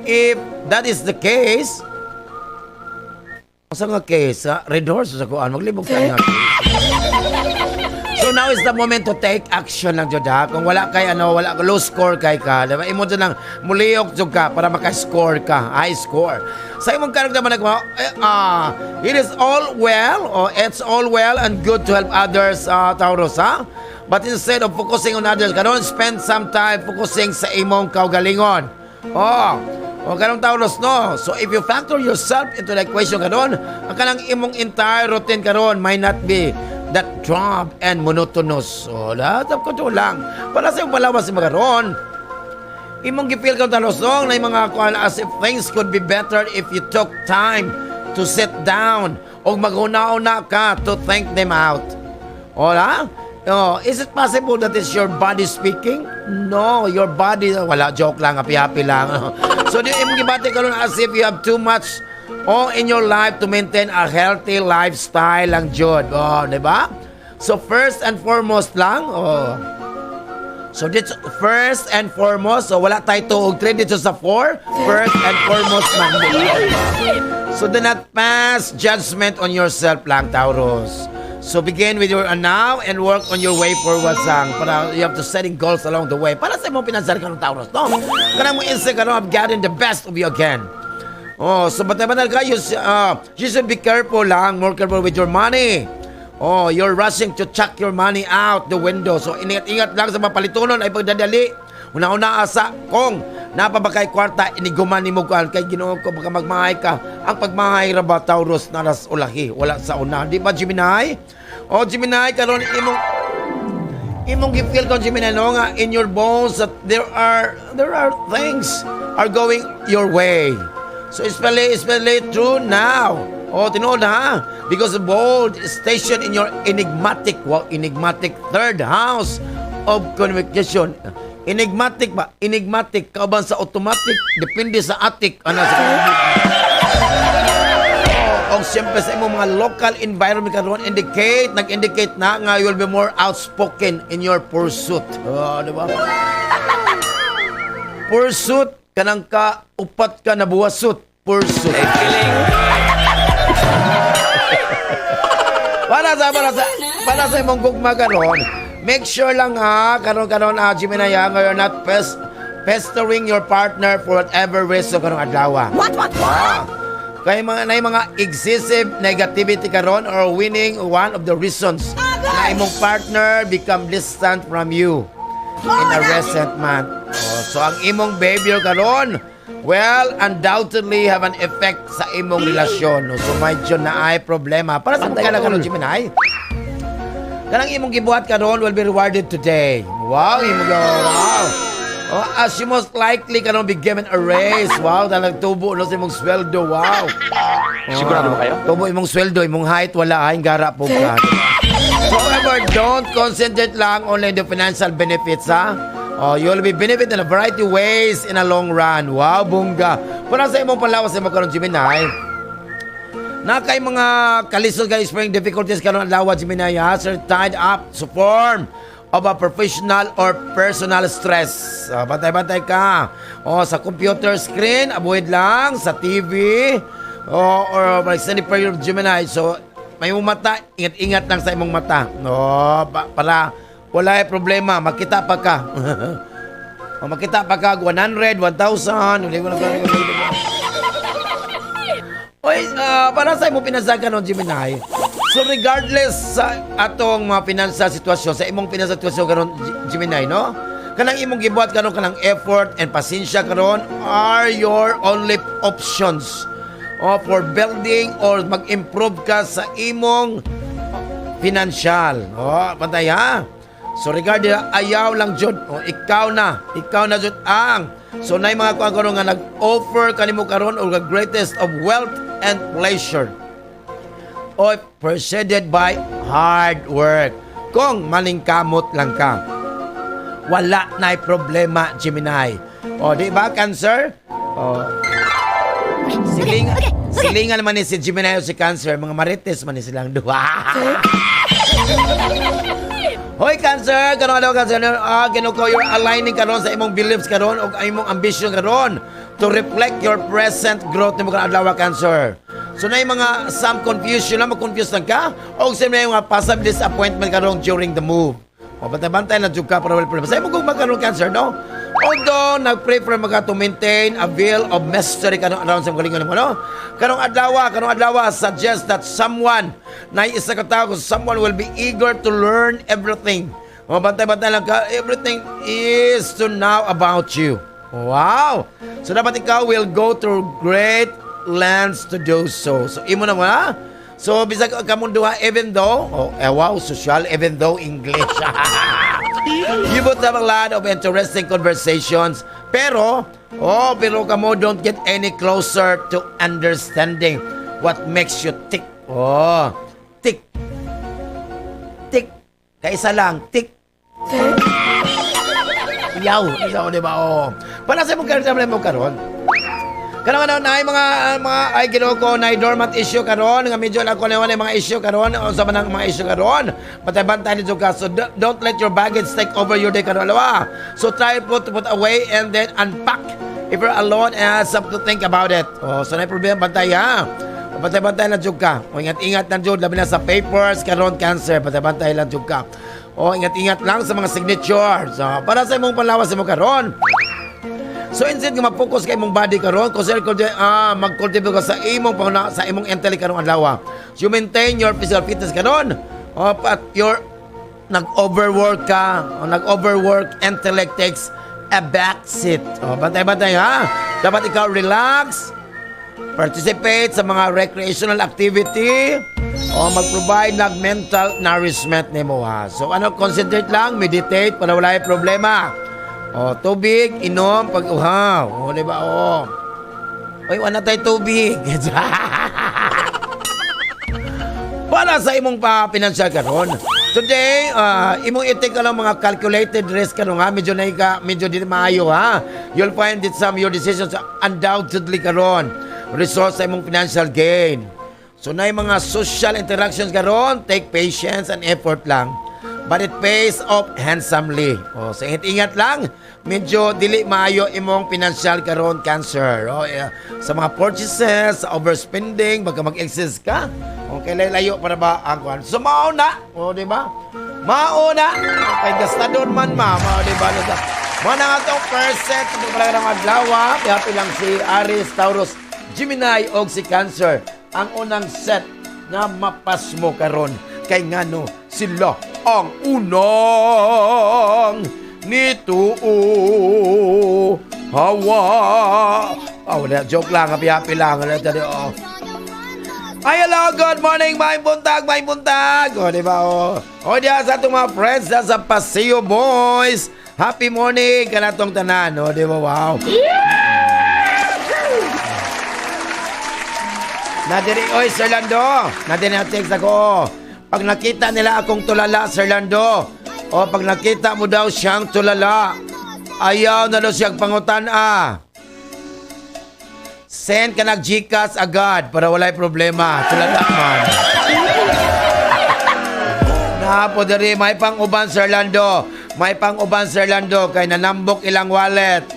if that is the case, Sa nga case, Red Horse sa kuan, maglibog ka nga case. So now is the moment to take action lang jud ha. Kung wala kay wala low score kay ka, diba? Imo jud nang muliyok jud ka para maka-score ka, high score. Sa imong karakter man it is all well or it's all well and good to help others, Taurus, ha? But instead of focusing on others, karon spend some time focusing sa imong kaugalingon. Ganun Taurus, no? So if you factor yourself into the equation karon, ang kanang imong entire routine karon might not be that drab and monotonous. So, lahat ko to lang. Para sa iyong palawas si Magaron, imong gipil ka Taurus, no? Na yung mga kuhan as if things could be better if you took time to sit down o maghuna-una ka to think them out. Wala? Is it possible that it's your body speaking? No, your body, wala, joke lang, happy-happy lang. So, di imong gibati ka as if you have too much in your life to maintain a healthy lifestyle lang jud. Diba? So, first and foremost lang, so, this first and foremost, so wala tayo tuog 3 dito sa 4. First and foremost lang. So, do not pass judgment on yourself lang, Taurus. So, begin with your now and work on your way forward sang. Para you have to setting goals along the way. Para sa imong pinansar ka ng Taurus, no? Kanang mo instinct ka of getting the best of you again. So batay-batay ka, you should be careful lang, more careful with your money. You're rushing to chuck your money out the window. So ingat-ingat lang sa mapalitunon ay pagdadali. Una-una asa kung napabakay kwarta iniguman nimo kuan kay Ginoo ko baka magmahay ka. Ang pagmahay ra ba Taurus naras ulahi, wala sa una. Di ba Gemini? Gemini karon imong gifeel ko Gemini no nga in your bones that there are things are going your way. So especially true now. Tinood ha? Because the bold station in your enigmatic third house of communication. Enigmatic ba? Enigmatic. Kauban sa automatic. Depende sa attic. Siyempre sa imong mga local environment karon nag-indicate na nga you will be more outspoken in your pursuit. Diba? Pursuit. Kanang ka, upat ka na buwasot. Pursuit. Para sa imong gugma karon, make sure lang ha, karon Gemini, you're not pestering your partner for whatever reason karong adlaw. What? Kaya mga excessive negativity karon or winning one of the reasons na imong partner become distant from you in a recent month. So ang imong behavior karon, well, undoubtedly have an effect sa imong relasyon. So medyo na ay problema. Para sa mga karon Gemini, kanang imong gibuhat karon will be rewarded today. Wow. As you most likely karon be given a raise. Wow, nagtubo no sa imong sweldo. Wow. Sigurado ba kayo? Tubo imong sweldo, imong height wala ay gara po ka. However, don't concentrate lang only on the financial benefits, ha? You'll be benefit in a variety of ways in a long run. Wow, bungga. Para sa imong palawas sa mga Gemini, na kay mga kalisod ka experiencing difficulties karon adlaw Gemini, are tied up to form of a professional or personal stress. Bantay-bantay ka. Sa computer screen, avoid lang. Sa TV, or extended period of Gemini. So, may mong mata, ingat-ingat lang sa imong mata. Para wala problema, makita pa ka. Makita pa ka, 100, 1,000. Para sa imong pinasagan ng Gemini, so regardless sa atong mga financial sitwasyon, sa imong financial sitwasyon karon Gemini, no? Kanang imong gibuhat karon kanang effort and pasensya karon are your only options for building or mag-improve ka sa imong financial. Pantay ha? So regarding ayaw lang jud, ikaw na jud ang. So nay mga kuan karon nga nag-offer kanimo karon og the greatest of wealth and pleasure. Preceded by hard work. Kung maningkamot lang ka, wala na'y problema, Gemini. Di ba, Cancer? Silingan naman ni si Gemini o si Cancer. Mga marites man ni silang duha. Hoy, Cancer! Karon daw, Cancer. Ginuko, you're aligning karon sa imong beliefs karon o imong ambition karon to reflect your present growth ni mga adlaw, Cancer. So na yung mga some confusion na mag-confuse lang ka o sa may mga possible disappointment karon during the move. O bantay-bantay na jud ka para wala problema. Sa mo kung magkaroon cancer, no? Although nag-pray for mga to maintain a veil of mystery kanong around sa kalingon mo, no? Kanong adlaw suggest that someone na isa ka tao, someone will be eager to learn everything. O bantay-bantay lang ka, everything is to know about you. Wow! So dapat ikaw will go through great lengths to do so. So imo na mo, ha? So bisag ka mong duha, even though, wow, social, even though English. You both have a lot of interesting conversations. Pero kamo don't get any closer to understanding what makes you tick. Tick. Tick. Kaisa lang, tick. Yaw, isa ko, diba? Para sa mong karon. Kanang na mga ay ginoo na dormant issue karon nga medyo ako na mga issue karon o sa manang mga issue karon bantay nito ka, so don't let your baggage take over your day karon alawa. So try to put away and then unpack if you're alone and have something to think about it. So na problema bantay, ha, bantay na jud ka, ingat na jud labi na sa papers karon cancer, bantay lang jud ka, ingat lang sa mga signatures. So para sa imong panlawas sa imong karon. So instead nga mag-focus ka imong body karon, mag-cultivate ka sa imong intellect karon adlaw. So you maintain your physical fitness karon. But your nag-overwork ka, nag-overwork intellect takes a back seat. Bantay, ha. Dapat ikaw relax, participate sa mga recreational activity, mag-provide ng mental nourishment nimo, ha. So concentrate lang, meditate para wala yung problema. Tubig, inom, pag-uhaw. Diba? Wala tayo tubig. Para sa imong financial karon. Today, imong i-take ka lang mga calculated risk karon, ha. Medyo di maayo, ha. You'll find that some of your decisions undoubtedly karon result sa imong financial gain. So na yung mga social interactions karon, take patience and effort lang. But it pays off handsomely. So ingat lang, medyo dili maayo imong financial karon cancer. Sa mga purchases, sa overspending, baka mag-excess ka. Okay, layo para ba ang kwan. So mauna, di ba? Mauna. Kay gastador man di ba? Mana nga itong first set, ito pala ng adlaw, happy lang si Aries, Taurus, Gemini, o si Cancer. Ang unang set na mapas mo karon kay ngano sila ang unang nito hawa. Joke lang, happy lang. Ay, hello, good morning, may buntag. Diba, diyan sa itong mga friends, sa Paseo Boys. Happy morning, kanatong tanan, diba, wow. Nadiri, Sir Lando. Nadiri na text ako. Pag nakita nila akong tulala, Sir Lando, pag nakita mo daw siyang tulala, ayaw na daw siyang pangutan, send ka nag-Gcash agad para walay problema. Tulala man. Napo diri, may pang-uban, Sir Lando. Kay nanambok ilang wallet.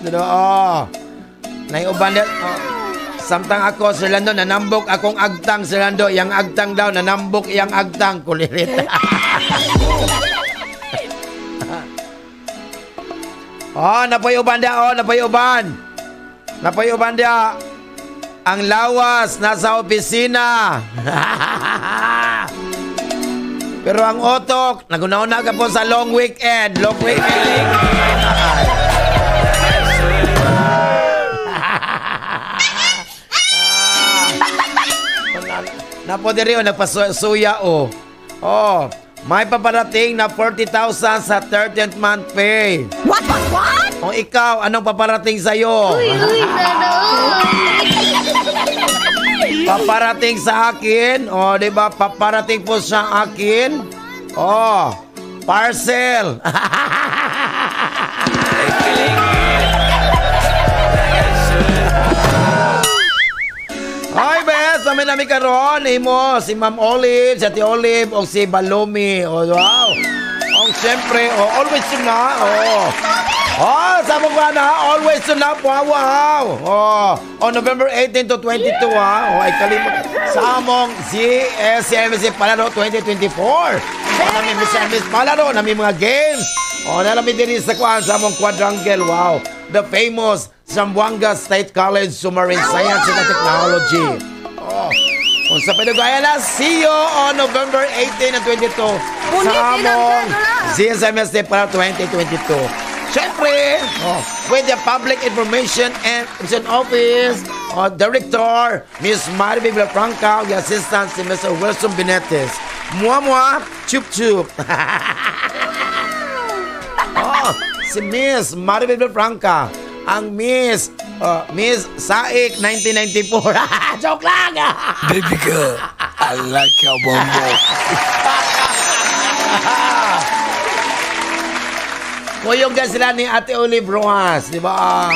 Naiuban din. Samtang ako, Sir Lando, nanambok akong agtang, Sir Lando. Yang agtang daw, nanambok iyang agtang. Kulirit. Napoy uban dia. Ang lawas, nasa opisina. Pero ang otok, nagunauna ka po sa long weekend. Napodiri nagpasuya may paparating na 40,000 sa 13th month pay. What? Ikaw, anong paparating sa'yo? Uy, sana. Paparating sa akin. Diba? Paparating po sa akin. Parcel. Ay, bes, amin karon imo si Ma'am Olive, si Ate Olive, o si Balumi. Wow. Siyempre, always yun na. Oh, sa mga na, always to love, wow. Oh, on November 18 to 22, ha. Oh, ay kalimut. Sa among CMC Palaro 2024. Oh, namin Miss Palaro, namin mga games. Oh, namin din sa kuhan sa among quadrangle, wow. The famous Zamboanga State College Submarine Science and Technology. Oh, kung sa pinagaya na, see you on November 18 and 22 sa among CSMSD para 2022. Siyempre, with the Public Information and Office Director, Ms. Maribel Villafranca, the Assistant si Mr. Wilson Benetes. Mua, chup. Si Miss Maribel Villafranca, ang Miss Saik 1994. Joke lang! Baby girl, I like your bombo. Kuyog ka sila ni Ate Olive Rojas, di ba?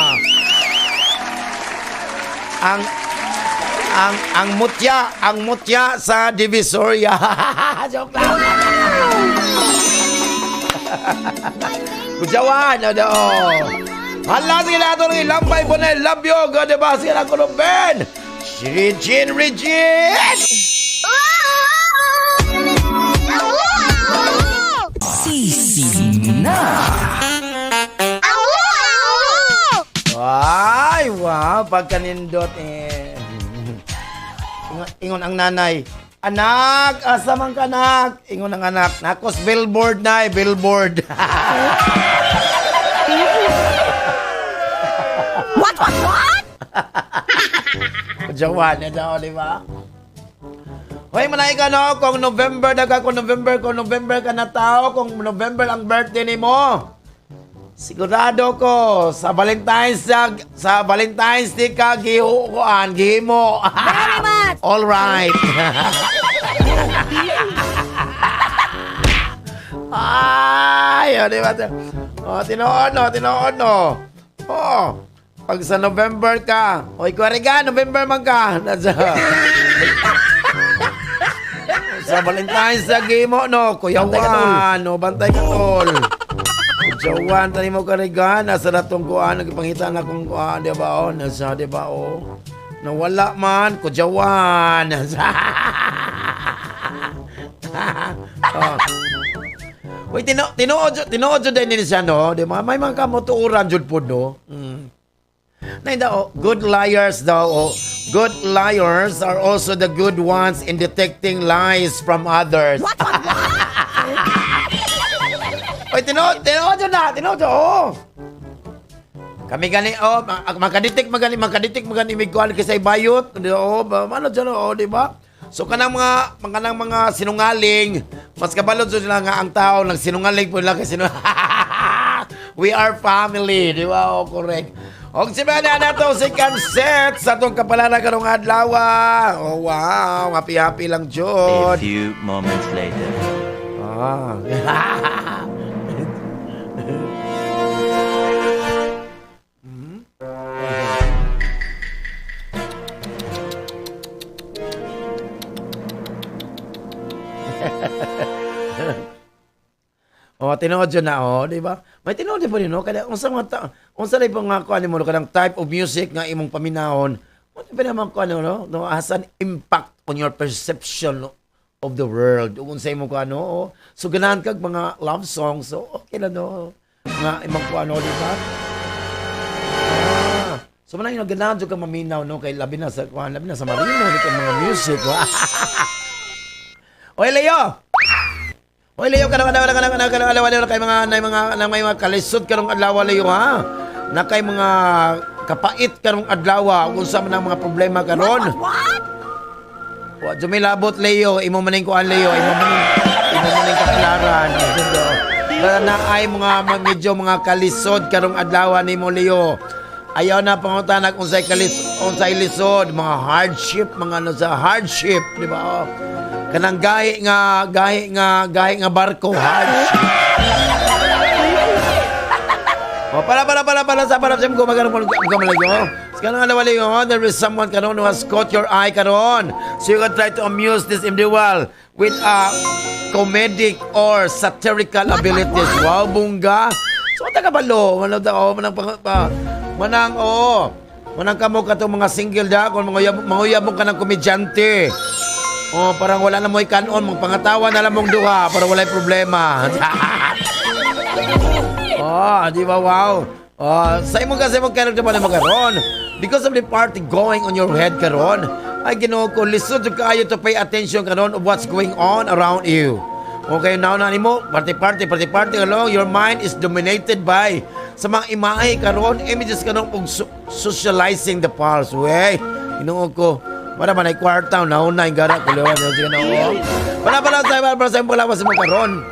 Ang mutya sa Divisoria. Joke lang. Kujawan, ano? Hala, sige na ito rin. Lampay po na. Love you. God, diba? Sige na ko ng Ben. Regine. Ay, wow. Pagkanindot eh. Ingon ang nanay. Anak, asa man ka, anak? Ingon ang anak. Nakos billboard na eh, billboard. What? Jawan na daw, di ba? Hoy, manay ka no, kung November ka na tao, kung November ang birthday ni mo. Sigurado ko sa Valentine's Day ka gihimo. Very much. All right. Ay, di ba? Tinoon no. Oh, pag sa November ka, oy, kuwariga, November man ka. Sa Valentine's Day mo, no, Kuya Juan, no, bantay ka, tol. Kuya Juan, tani mo kariga, nasa natong kuan, nagpangita na kung kuan, di ba, oh, nasa, di ba, oh. Nawala man, Kuya Juan. Oh. Uy, tinuod jud din siya, no? Di ba? May mga kamotuuran jud po, no? Nay daw, good liars daw. Good liars are also the good ones in detecting lies from others. What? Uy, tinuod oh. Kami gani, oh, makaditik magani migkuan kasi bayot. Oh, ano dyan, oh, di ba? So kanang mga sinungaling, mas kabalod sila nga ang tao nagsinungaling po lang kasi we are family, di ba? Oh, correct. Og siya na to si Kanset sa tong kapalala karong adlaw. Oh wow, happy lang A jud. few moments later. Oh, tinuod yun na, oh, di ba? May tinuod din po rin, no? Kaya, unsa rin po nga kuha mo, kanang type of music nga imong paminahon, unsa pa naman kuha no? No, has an impact on your perception of the world. Unsa imong kuha, no? Oh, so, ganahan kag mga love songs, so, okay na, no? Nga imong kuha, no, di ba? So, manang ganahan dyan ka maminaw, no? Kay labi na sa marino, di ka mga music, oh. Oy, Leo! Oy, Leo, kay mga kalisod karong adlaw, Leo, ha? Na kay mga kapait karong adlaw, kung sa man ang mga problema karon. What? Jumilabot, Leo, imo maning kuan, Leo, imo maning kaklaran. Na ay medyo mga kalisod karong adlaw nimo, Leo. Ayaw na pangutanag unsay lisod, mga hardship, mga ano sa hardship, di ba? Oh. Kanang gahi nga barko, hardship. Oh, para sa parapsim ko magano mo malayo. Kanang alawali yo, there is someone karon who has caught your eye karon. So you can try to amuse this individual with comedic or satirical abilities. Wow, bungga. So taga balo, manang kamo katong mga single da kung manguyab mo ka ng komedyante. Parang wala na mo ikanon, magpangatawa na lang mong duha para walay problema. Di ba wow? Sa imong kasi mong character pa na magkaroon. Because of the party going on your head karon, ay Ginoo ko, listen to kayo to pay attention karon of what's going on around you. Okay, now na nimo, party karon, your mind is dominated by sa mga imahe karon, images karon og socializing the pulse. Wey, Ginoo ko, para man ay kwarta na unay gara ko lewa sa Ginoo. Para sa paglawas mo karon.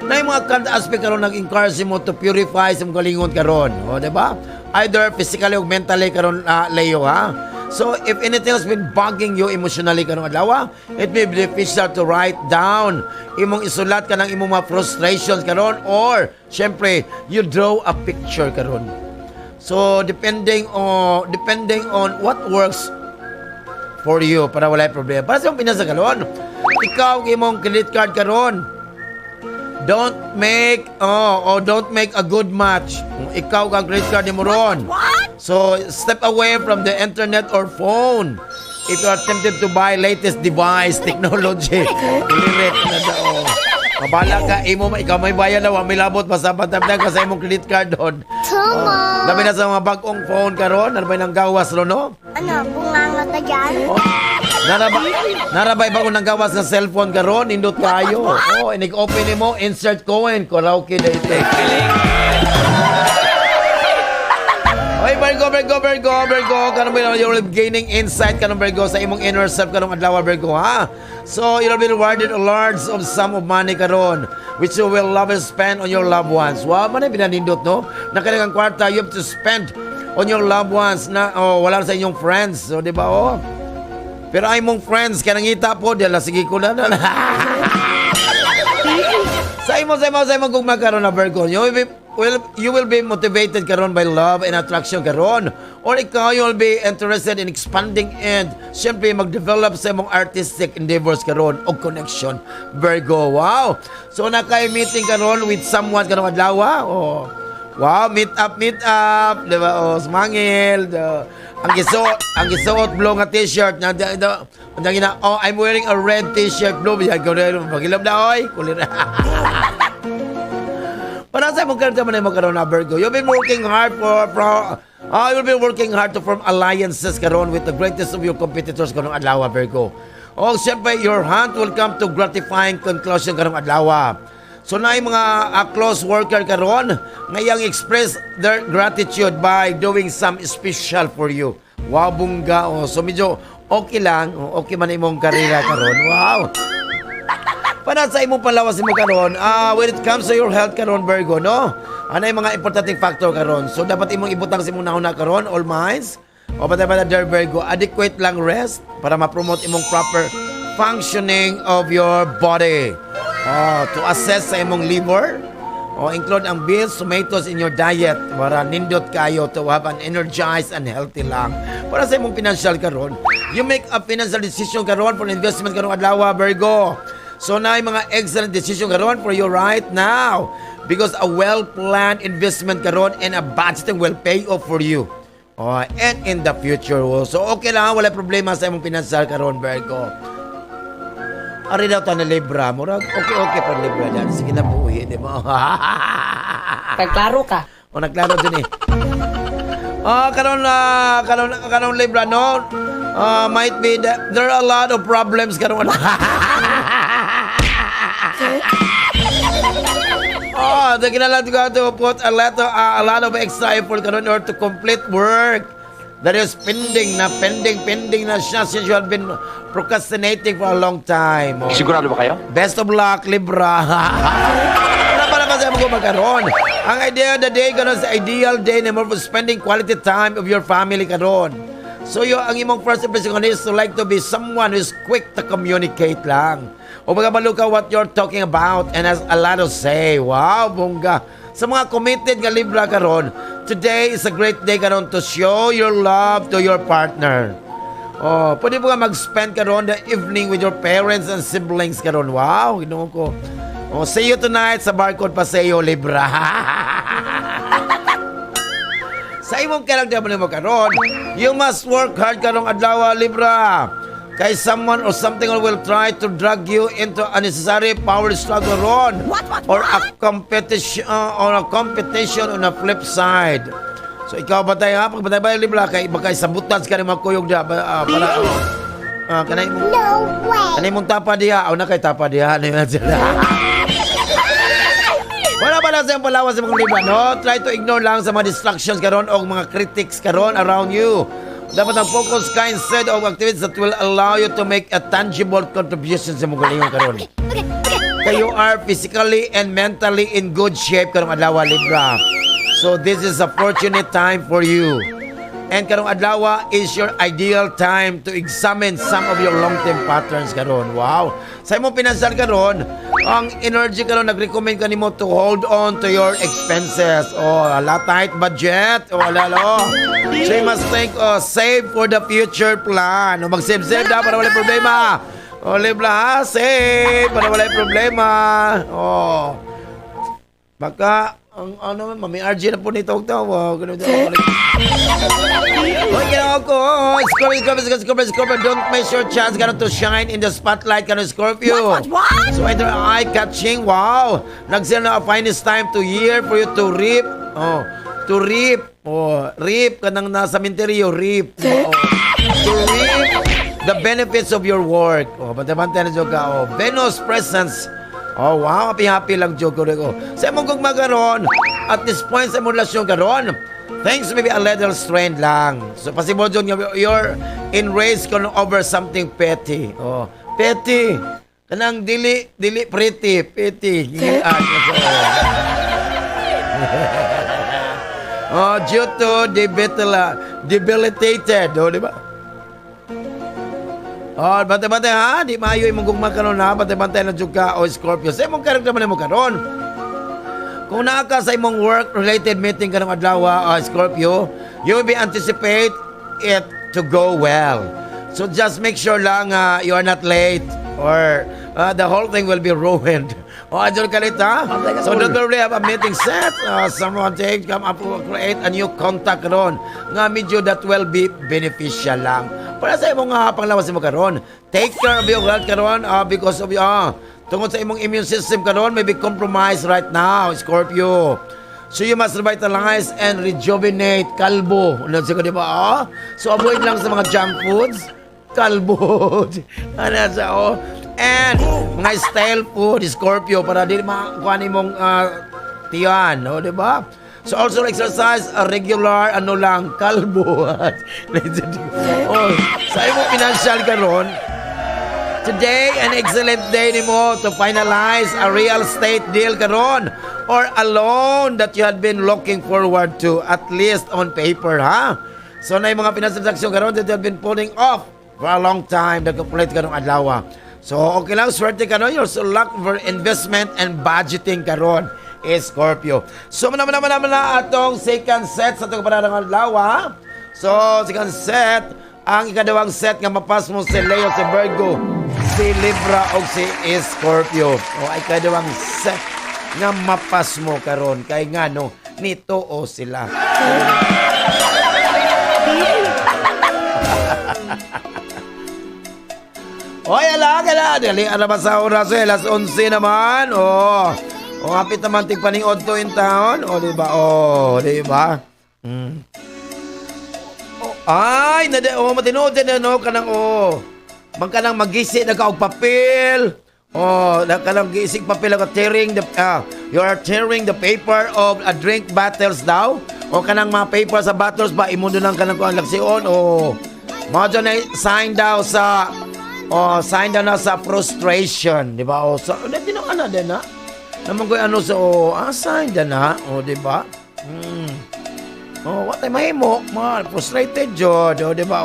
Na yung mga kanta aspect karon nag-encourage mo to purify sa mga lingon karon. O, diba? Either physically or mentally karon Leo, ha? So, if anything has been bugging you emotionally karon adlaw, it may be beneficial to write down. Imong isulat ka ng imong mga frustrations karon or, syempre, you draw a picture karon. So, depending on what works for you para walay problema. Para sa imong pinasa karon, ikaw imong credit card karon. Don't make a good match. Ikaw kang credit card mo ron. So, step away from the internet or phone. If you are tempted to buy latest device, technology, ililit na daw. Mabala ka, ikaw may bayan na, may labot, masabatap na ka sa imong credit card doon. Labi na sa mga bagong phone ka ron, ano ba yung gawas ron, no? Ano, bunganga ka dyan? Narabay ba kung nang gawas ng cellphone ka ron, indot kayo. Inig-open mo, insert coin, karaoke na ito. Oy, Virgo. Kanong ba you're gaining insight kanong Virgo sa imong inner self kanong adlaw Virgo, ha? So, you'll be rewarded a large of sum of money karon which you will love and spend on your loved ones. Wow, man ay pinanindot, no? Nakalagang kwarta you have to spend on your loved ones na wala sa inyong friends. So, di ba, Pero ay mong friends, kanangita po, dala sige ko na. Sa imong kung magkaroon na Virgo, you will be motivated karon by love and attraction karon. Or ikaw, you will be interested in expanding and siyempre mag-develop sa imong artistic endeavors karon o connection, Virgo. Wow! So, meeting karon with someone karon adlaw, wow, meet up, diba? Smangil, ang gisuot blue nga t-shirt na I'm wearing a red t-shirt blue. Magilab na, kulir. Para sa mong karta man ay magkaroon na Virgo, you've been working hard you'll be working hard to form alliances karon with the greatest of your competitors karong adlaw Virgo. Siyempre, your hunt will come to gratifying conclusion karong adlaw. So na yung mga close worker karon ngayang express their gratitude by doing some special for you. Wow, bungga. So medyo okay lang. Okay man imong karera karon. Wow. Para sa imong palawas mo karon, when it comes to your health karon Virgo, no? Ano yung mga importanteng factor karon? So dapat imong ibutang sa imong nauna karon, all minds. O patay der Virgo, adequate lang rest para ma-promote imong proper functioning of your body. To assess sa imong liver. Include ang beans, tomatoes in your diet para nindot kayo to have an energized and healthy lang. Para sa imong financial karon, you make a financial decision karon for investment karon adlaw Virgo. So na yung mga excellent decision karon for you right now because a well-planned investment karon and a budgeting will pay off for you. And in the future. So okay lang, wala problema sa imong financial karon Virgo. Ari daw ta na Libra, murag okay pa Libra dyan. Sige na buhi, di ba? Nagklaro ka. Nagklaro din eh. Karon Libra, no? Might be that there are a lot of problems karon. They cannot go to put a lot of extra effort karon in order to complete work that is pending na siya since you have been procrastinating for a long time. Sigurado ba kayo? Best of luck, Libra. Wala pala kasi ako magkaroon. Ang idea of the day karon sa ideal day na more for spending quality time of your family karon. So ang imong first impression is to like to be someone who is quick to communicate lang. O magabalo ka what you're talking about and has a lot to say. Wow, bongga. Sa mga committed nga Libra karon, today is a great day karon to show your love to your partner. Pwede mo nga mag-spend karon the evening with your parents and siblings karon. Wow, Ginoo ko. Oh, see you tonight sa Barcode Paseo Libra. Sa imong karagdaman mo karon, you must work hard karong adlaw, Libra. Kay someone or something will try to drag you into unnecessary power struggle ron. Or a competition on a flip side. So ikaw batay ha, pagbatay ba Libra kay baka sabutan ka ni magkuyog da para kanay mo. No way. Kanay mong tapa diha, o na kay tapa diha ano yun sila. Wala ba lang sa iyong palawas sa mga Libra, no? Try to ignore lang sa mga distractions karon o mga critics karon around you. Dapat ang focus ka instead of activities that will allow you to make a tangible contribution sa mga galingon karon. Kayo are physically and mentally in good shape karong adlaw, Libra. So this is a fortunate time for you. And karong adlaw is your ideal time to examine some of your long-term patterns karon. Wow. Sa imong pinansyal karon, ang energy karon nag-recommend kanimo to hold on to your expenses. Oh, ala tight budget. Oh, lalo. So you must think, save for the future plan. O mag-save-save na para wala problema. O, Libra ha, save para wala problema. Oh. Baka, ang ano, Mami RJ na po nito. Ganun daw. Okay na ako. Scorpio. Don't miss your chance to shine in the spotlight Scorpio. What? So either eye-catching, wow. Nag-sell na a finest time to year for you to reap. Oh, to reap. Oh, reap ka nang nasa minteryo, reap. Oh, to reap the benefits of your work. Oh, bantay-bantay na dyan ka. Oh, Venus presence. Oh, wow. Happy-happy lang dyan ko. Sa imong kong magaron, at this point sa imong relasyon karon, things may be a little strained lang. So, possible dyan you're enraged over something petty. Oh, petty. Kanang dili pretty. Petty. Oh, due to debilitated. Oh, di ba? Oh, bantay-bantay ha. Di maayo imong gugma karon ha. Bantay-bantay na jud ka o Scorpio. Sa imong karakter mo karon. Kung naa ka sa imong work-related meeting karong adlaw, Scorpio, you will be anticipate it to go well. So just make sure lang you are not late or the whole thing will be ruined. O, adyon ka late ha? So don't worry, have a meeting set. Someone come up to create a new contact ron. Nga medyo that will be beneficial lang. Para sa imong panglawas mo karon, take care of your health karon because of tungod sa imong immune system karon may be compromised right now, Scorpio. So you must revitalize and rejuvenate kalbo. Ano siya di ba? So avoid lang sa mga junk foods, kalbo. Ano sa and mga style food, Scorpio, para di makuha nimong tiyan, no, di ba? So also exercise a regular kalbo. Sa imong financial karon, today an excellent day nimo to finalize a real estate deal karon or a loan that you had been looking forward to, at least on paper, ha? So na yung mga financial transaction karon that you have been putting off for a long time, nagkapulit karong adlaw. So okay lang, swerte ka no, you're so luck for investment and budgeting karon. Scorpio. So, naman atong second set sa itong panarang adlaw. So, second set, ang ikadawang set nga mapas mo si Leo, si Virgo, si Libra, o si Scorpio. O, ikadawang set nga mapas mo karon kay nga no, nito o sila. Oy, ala, dali, ba sa oras alas 11 naman, O hapit naman tigpaniod to in town. O, diba? O, diba? Ay, matinood din no, kanang magkanang magisi na ka og papel. Kanang gisig papel ka tearing you are tearing the paper of a drink bottles daw. O kanang mga paper sa bottles ba imundo lang kanang kuan laksiyon. Mao na sign daw sa sign daw na sa frustration, di ba? So, tinong ana din na. Naman ko sign daw na, di ba? What ay mahimo? Frustrated jud, di ba?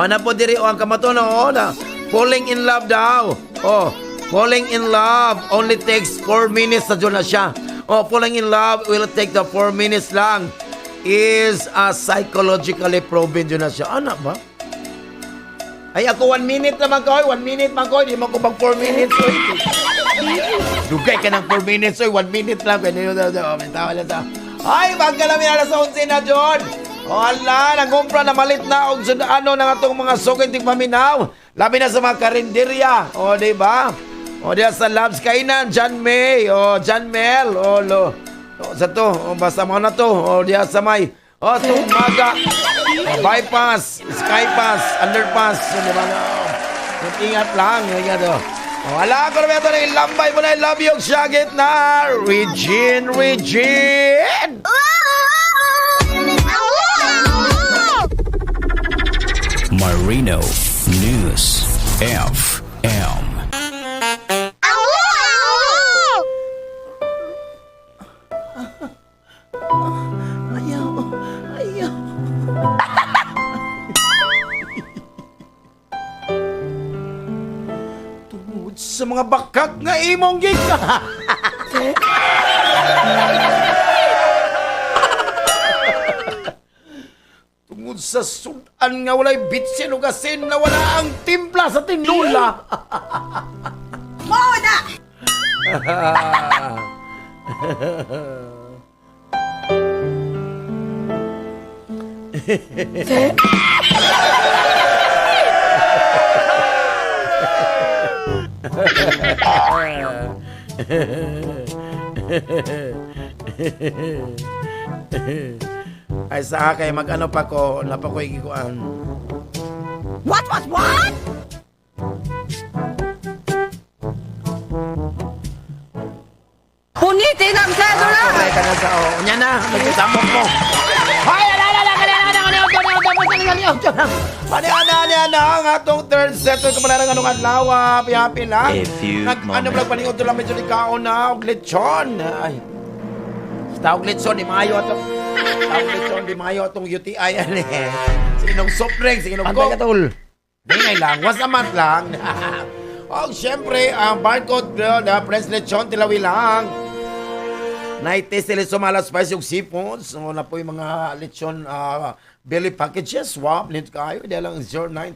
Na po diri ang kamaton na falling in love daw. Falling in love only takes 4 minutes na na siya. Falling in love will take the 4 minutes lang. Is psychologically proven yun na siya. Ano ba? Ay, ako 1 minute naman ko. 1 minute man ko. Di mo ko mag 4 minutes. Oy. Dugay ka ng 4 minutes. Oy, 1 minute lang. Ay, magkalamin alas 11 na, John. O, hala, nangumpra na malit na. O, ano na nga itong mga sukinting paminaw. Labi na sa mga karinderya. O, diba? O, diya sa Labs Kainan. John May. O, John Mel. O, sa to. O, basta mo na to. O, diya sa may. O, tumaga. Bypass, skypass, underpass. Diba na? Ingat lang. Ingat o. Wala ko naman ito na ilambay mo na love you. Syagit na. Regine. Marino News FM. Tungod sa mga bakak nga imong gika. Tungod sa sudan nga walay bitsin o gasin na wala ang timpla sa tinula. Muna! Ay sa kay mag-ano pa ko, napakoy gikuan. What? Punitin ang sedula! Kaya ka na sa Nya na, magkasamok mo. Hoy, Ano ang atong third set ko pala ng anong adlaw, happy lang. A few Ano lang paniod lang medyo likaon na og lechon. Ay. Tawag lechon di mayo ato. Tawag lechon di mayo atong UTI ani. Sinong soft drink, sinong Antay ka, tol. Dinay lang, wasamat lang. Oh, syempre, ang barcode na Prince Lechon Tilawi lang. Naitis nila sumala spice yung seafoods. So, na po yung mga lechon belly packages. Swap, nito kayo. Dahil lang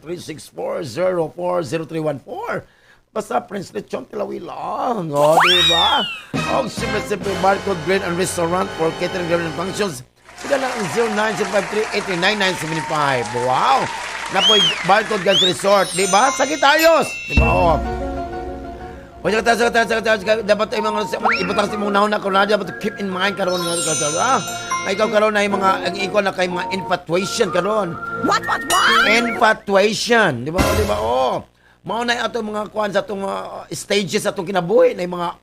093640400314. Basta Prince Lechon Tilawi lang. O, diba? O, simple barcode grill and restaurant for catering and functions. Sila lang 0953-839-975. Wow! Na po yung barcode guys resort. Diba? Sagittarius. Diba? O. O, dapat ay mga ibutang si mong nahon na karon dapat keep in mind karon ay ikaw karon na yung mga ang ikaw na kay mga infatuation karon. What? Infatuation, di ba? Oh. Mao na ato mga kuan sa atong stages atong kinabuhi na yung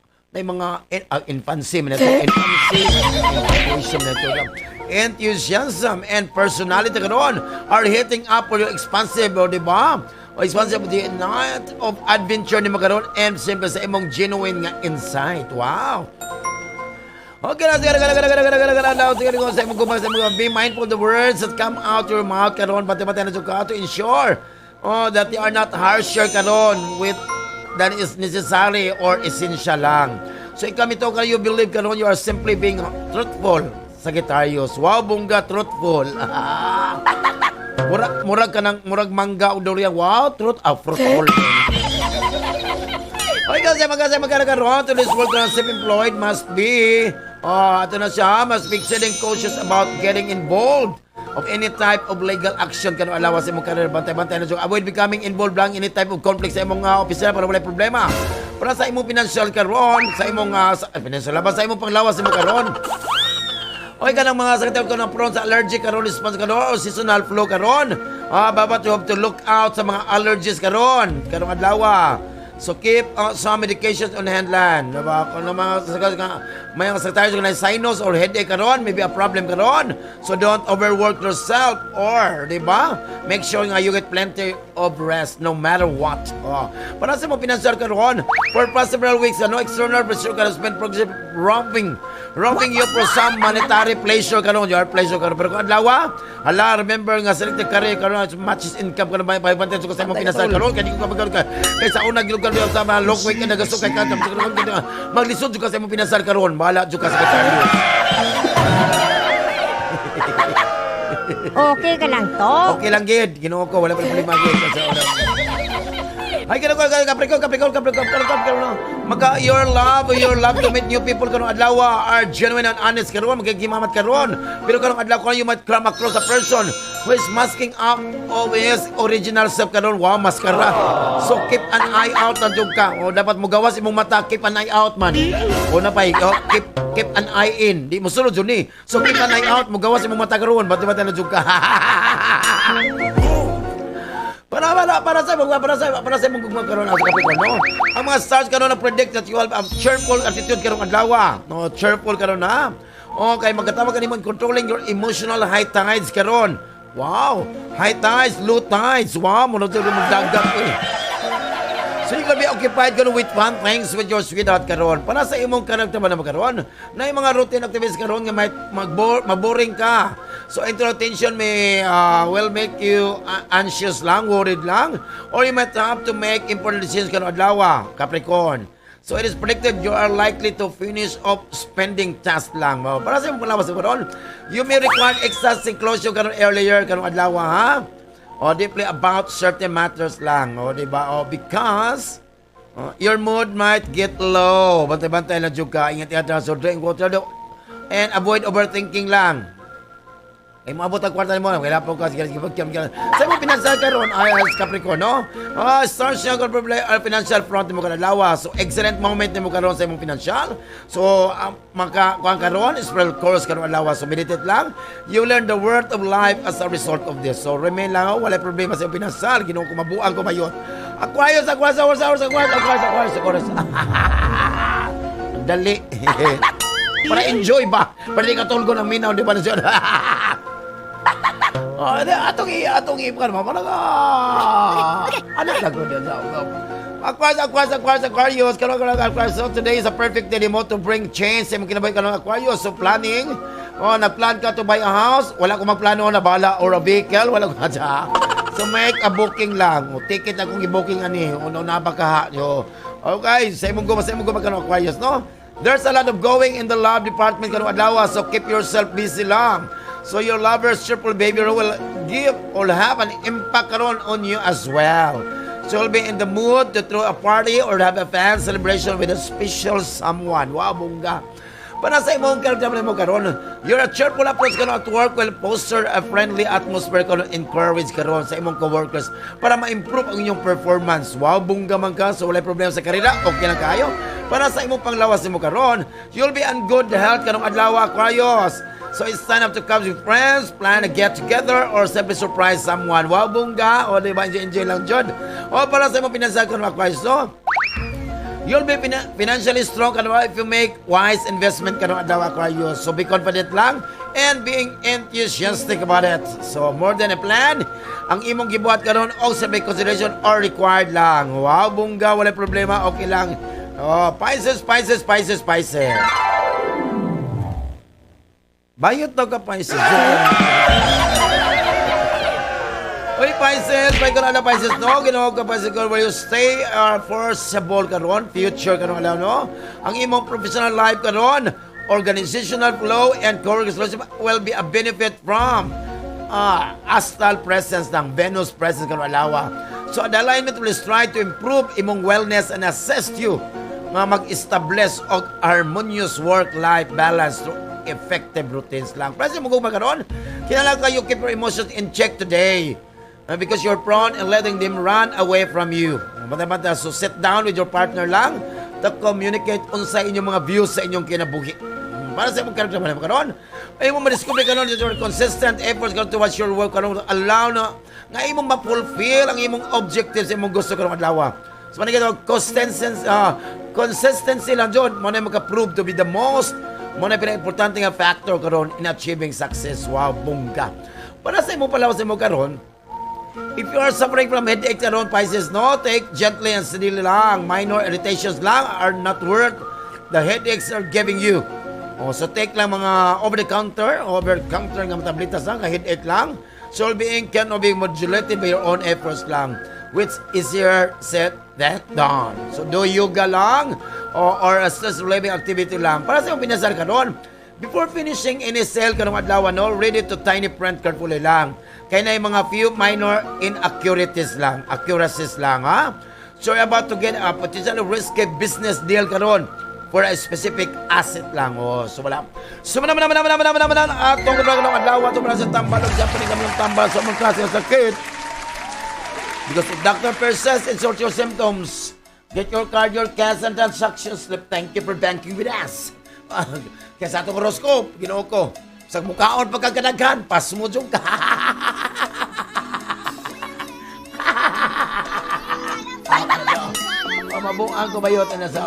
mga infancy man ito. Infatuation na ito. Enthusiasm and personality karon are hitting up for your expansive, di ba? O expansive the night of adventure ni magaron and simple sa imong genuine nga insight. Wow! Okay na, sige, be mindful of the words that come out your mouth karon, bati-bati na ka to ensure that they are not harsher karon with than is necessary or essential lang. So ikaw ito kayo believe karon you are simply being truthful. Sagittarius. Wow, bongga truthful. Murag ka ng murag mangga o durian. Wow, fruitful. Okay, kasi magkakaroon to this world na self-employed must be ito na siya, must be exceeding cautious about getting involved of any type of legal action kano alawa sa imong career. Bantay-bantay na siya. Avoid becoming involved lang any type of conflict sa imong opisina para wala problema. Para sa imong financial karon, sa imong financial labas, sa imong panglawas sa imong karon. Okay ka ng mga sakit ko ng prone sa allergic karon, response karon, o seasonal flu karon. Babat you have to look out sa mga allergies karon. Karong adlaw. So keep some medications on hand land. Diba? Kung may mga sakit na sinus or headache karon, maybe a problem karon. So don't overwork yourself or, di ba? Make sure nga you get plenty of rest no matter what. Para sa mo financial karon, for past several weeks, external pressure ka spend progressive robbing you for some monetary pleasure karon, your pleasure karon. Pero kung adlaw, remember nga selected career karon, matches income karon ba 500 so kasi mo financial karon, kani ko magkaroon ka. Kaysa una gilog ka sa mga long week na nagaso kay kantam maglisod jud kasi mo financial karon, bahala jud ka sa karon. Okay ka lang to. Okay lang, gid. Ginoo ko, wala pa problema, gid. Ay, Capricorn. Your love to meet new people kanong adlaw are genuine and honest karon, magagimamat karon. Pero kanong adlaw ko you might come across a person who is masking up of his original self karon. Wow, maskara. So keep an eye out na jud ka. O dapat mo gawas imong mata, keep an eye out man. O na pa, keep an eye in. Di mo sulod jud ni. So keep an eye out, mo gawas imong mata karon, bati-bati na jud ka. Para sa mong karon ang Capricorn, no? Ang mga stars karon na predict that you will have cheerful attitude karong adlaw. No, cheerful karon na. Okay, magkatawag kanimo controlling your emotional high tides karon. Wow, high tides, low tides. Wow, mo na dagat eh. So you can be occupied karon with fun things with your sweetheart karon. Para sa imong karakter man karon, na yung mga routine activities karon nga might maboring ka. So entertainment will make you anxious lang, worried lang, or you might have to make important decisions karon adlaw, Capricorn. So it is predicted you are likely to finish off spending tasks lang. Para sa imong palawas karon, you may require extra seclusion karon earlier karon adlaw, ha? O deeply about certain matters lang, o diba? O because your mood might get low. Bantay-bantay lang jud ka, ingat-ingat so drink water do and avoid overthinking lang. Ay maabot ang kwarta mo, kaya po ka sige sa mo financial karon ay Capricorn, no? Start siya kung problema financial front mo kadalawa. So excellent moment mo karon sa imong financial. So kuan karon spell course karon alawa. So meditate lang. You learn the worth of life as a result of this. So remain lang, wala problema sa imong financial. Ginoo ko mabuang ko mayon. Aquarius. Dali. Para enjoy ba? Para di ka tulgo ng minaw, di ba na siya? Atong ipan mo. Parang, ano lago din sa Aquarius. So today is a perfect day mo to bring change sa mga kinabay ka ng Aquarius. So planning, nagplan ka to buy a house, wala ko magplano na bala or a vehicle, wala ko na. So make a booking lang. Ticket akong i-booking ani. Uno na baka. Okay, sa imong magkano Aquarius, no? There's a lot of going in the love department kanong adlaw, so keep yourself busy lang. So your lover's triple baby will give or have an impact karon on you as well. So you'll be in the mood to throw a party or have a fan celebration with a special someone. Wow, bongga. Para sa imong karakter mo karon, you're a cheerful approach karon at work will foster a friendly atmosphere karon, encourage karon sa imong coworkers para ma-improve ang inyong performance. Wow, bongga man ka, so wala problema sa karera, okay lang kayo. Para sa imong panglawas mo karon, you'll be in good health kanong adlaw, Aquarius. So it's time up to come with friends, plan a get together or simply surprise someone. Wow, bongga. O diba, enjoy lang jud. O para sa imong pinansyal kanong Aquarius, no? You'll be financially strong if you make wise investment kanong adlaw, Aquarius. So be confident lang and being enthusiastic about it. So more than a plan, ang imong gibuhat karon og sa consideration or required lang. Wow, bongga, wala problema, okay lang. Pisces. Bayot daw ka, Pisces. Oy, Pisces, may karoon na Pisces, no? Ginawa ka, Pisces, where you stay foreseeable karoon, future karoon, alam, no? Ang imong professional life karoon, organizational flow and co-workers will be a benefit from astral presence ng Venus presence karoon, alawa. So, the alignment will strive to improve imong wellness and assist you nga mag-establish og harmonious work-life balance through effective routines lang. Presyo mo kung magkaroon, kailangan kayo keep your emotions in check today because you're prone in letting them run away from you. Bata-bata, so sit down with your partner lang to communicate unsa inyong mga views sa inyong kinabuhi. Para sa imong karakter man magkaroon, ay mo ma-discover karon that your consistent efforts towards your work karon allow na nga imong ma-fulfill ang imong objectives, imong gusto karon adlaw. So manigado consistency lang jud mo na maka-prove to be the most mo na pinaka-importante nga factor karon in achieving success. Wow, bongga. Para sa imong palawas mo karon, if you are suffering from headache karon, Pisces, no, take gently and steadily lang. Minor irritations lang are not worth the headaches are giving you. So take lang mga over-the-counter nga matablitas lang, ka-headache lang. So being can be modulated by your own efforts lang, which easier said than done. So do yoga lang or a stress relieving activity lang. Para sa iyong pinasal karon, Before finishing any sale kanong adlaw no, ready to tiny print carefully lang. Kaya na yung mga few minor accuracies lang, ha? So you're about to get a potentially risky business deal karon for a specific asset lang. Oh, so wala. So man atong adlaw ato para sa tambal og Japanese kami ng tambal sa mga klase ng sakit. Because if doctor persists and sort your symptoms, get your card, your cash, and transaction slip. Thank you for banking with us. Kaya sa atong horoscope, ginoo ko, sa mukhaon pagkaganagan, pasmudjong ka. Mabuang ko bayot na sa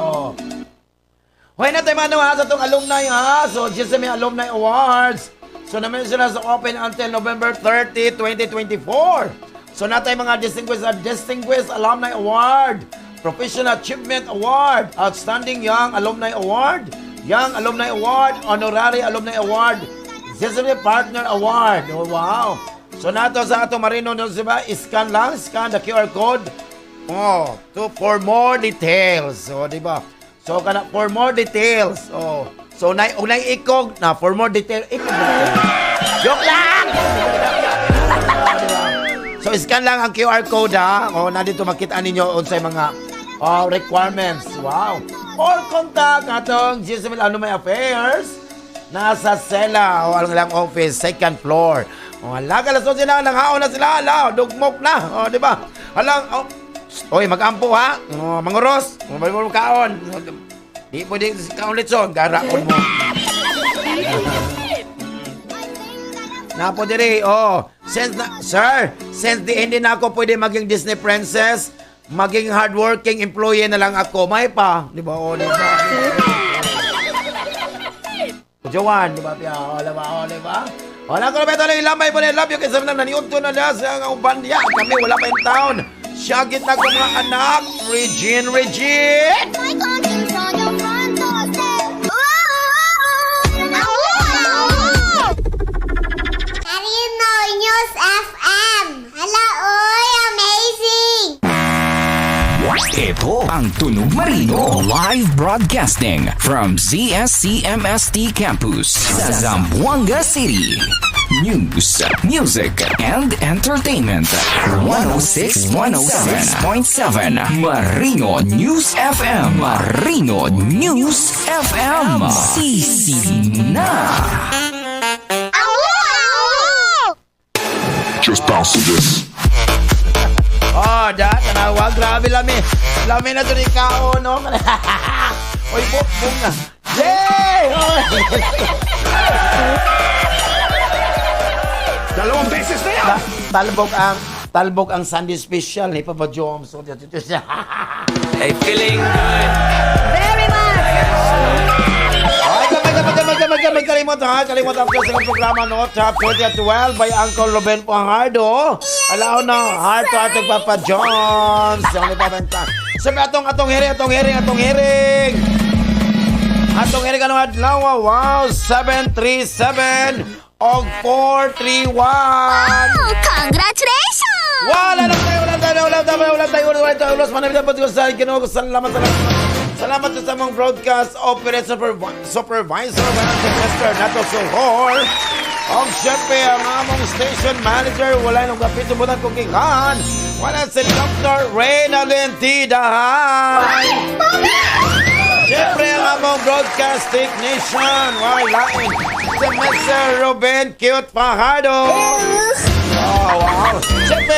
Hoy na tayo ha sa itong alumni ha. So, GSMA Alumni Awards. So, naman sila sa open until November 30, 2024. So, na tayo mga Distinguished Alumni Award, Professional Achievement Award, Outstanding Young Alumni Award, Young Alumni Award, Honorary Alumni Award, GSMA Partner Award. Oh, wow. So, nato sa ato Marino, diba? Scan the QR code. For more details. So, diba? So, for more details. So, unay ikog na for more details. Joke lang! So, scan lang ang QR code, ha? Nandito makita ninyo unsay mga requirements. Wow! Or contact atong GSMA Alumni Affairs. Nasa Sela, lang office, second floor. Alaga, laso sila, langhaon na sila. Dugmok na. Di ba? Oy, mag-ampo ha. Manguros. Mabalik mo kaon. Di pwede kaon litson. Garaon mo. Napo diri. Since hindi na ako pwede maging Disney princess, maging hardworking employee na lang ako. May pa. Di ba? Di ba? Jowan, di ba? Di ba? Wala ko na ba ito lang ilamay po na love you kasi naman naniunto na na sa ubandiya. Kami wala pa yung taon. Siyagit na ko mga anak. Regine! My conscience on your front doorstep. Marino News FM. Hala, oy, amazing! Ito ang Tunog Marino live broadcasting from ZSCMST Campus sa Zamboanga City. News, music, and entertainment. 106.7 Marino News FM. Marino News FM. Sisi na. Just bounce to this. Tanawag. Grabe lami. Lami na ito ni Kao, no? Oy, bukbong na. Yay! Dalawang beses na yan! Talbog ang Sunday special ni Papa Jom. So, Ay, feeling good. Very much! Kalimot ha. Kalimot ang sa programa, no? Top 20 at 12 by Uncle Ruben Puangardo. Alaw na. Heart to heart ng Papa Jones. Yung ipabenta. Sabi atong hearing. Atong hearing anong adlaw. Wow, 737 og 431. Oh, congratulations! Wala tayo. Manamit po sa Ginoo. Salamat sa samang broadcast operation supervisor Mr. Nato Sohor. Og syempre ang among station manager. Wala nang kapito mo ng kukingan. Wala si Dr. Reynalyn Tidahan. Syempre ang among broadcast technician. Lain si Mr. Ruben Cute Fajardo. Wow. Siyempre,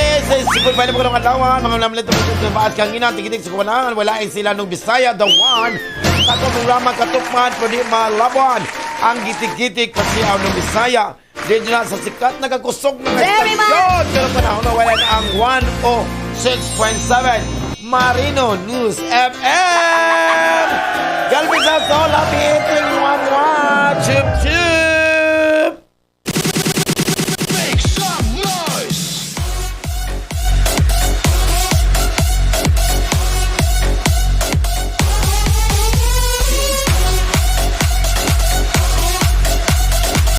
siguro pa rin po ng alawan, mga namlit na baat kang ina, tigitig sa kuwanangan, wala sila nung Bisaya, the one, katong katukman, pwede malabuan, ang gitig-gitig pasiyaw ng Bisaya. Dito na sa sikat na kakusog ng estasyon, pero panahon na wala ang 106.7 Marino News FM. Galvin sa Sola, Piting 1-1, Chip Chip.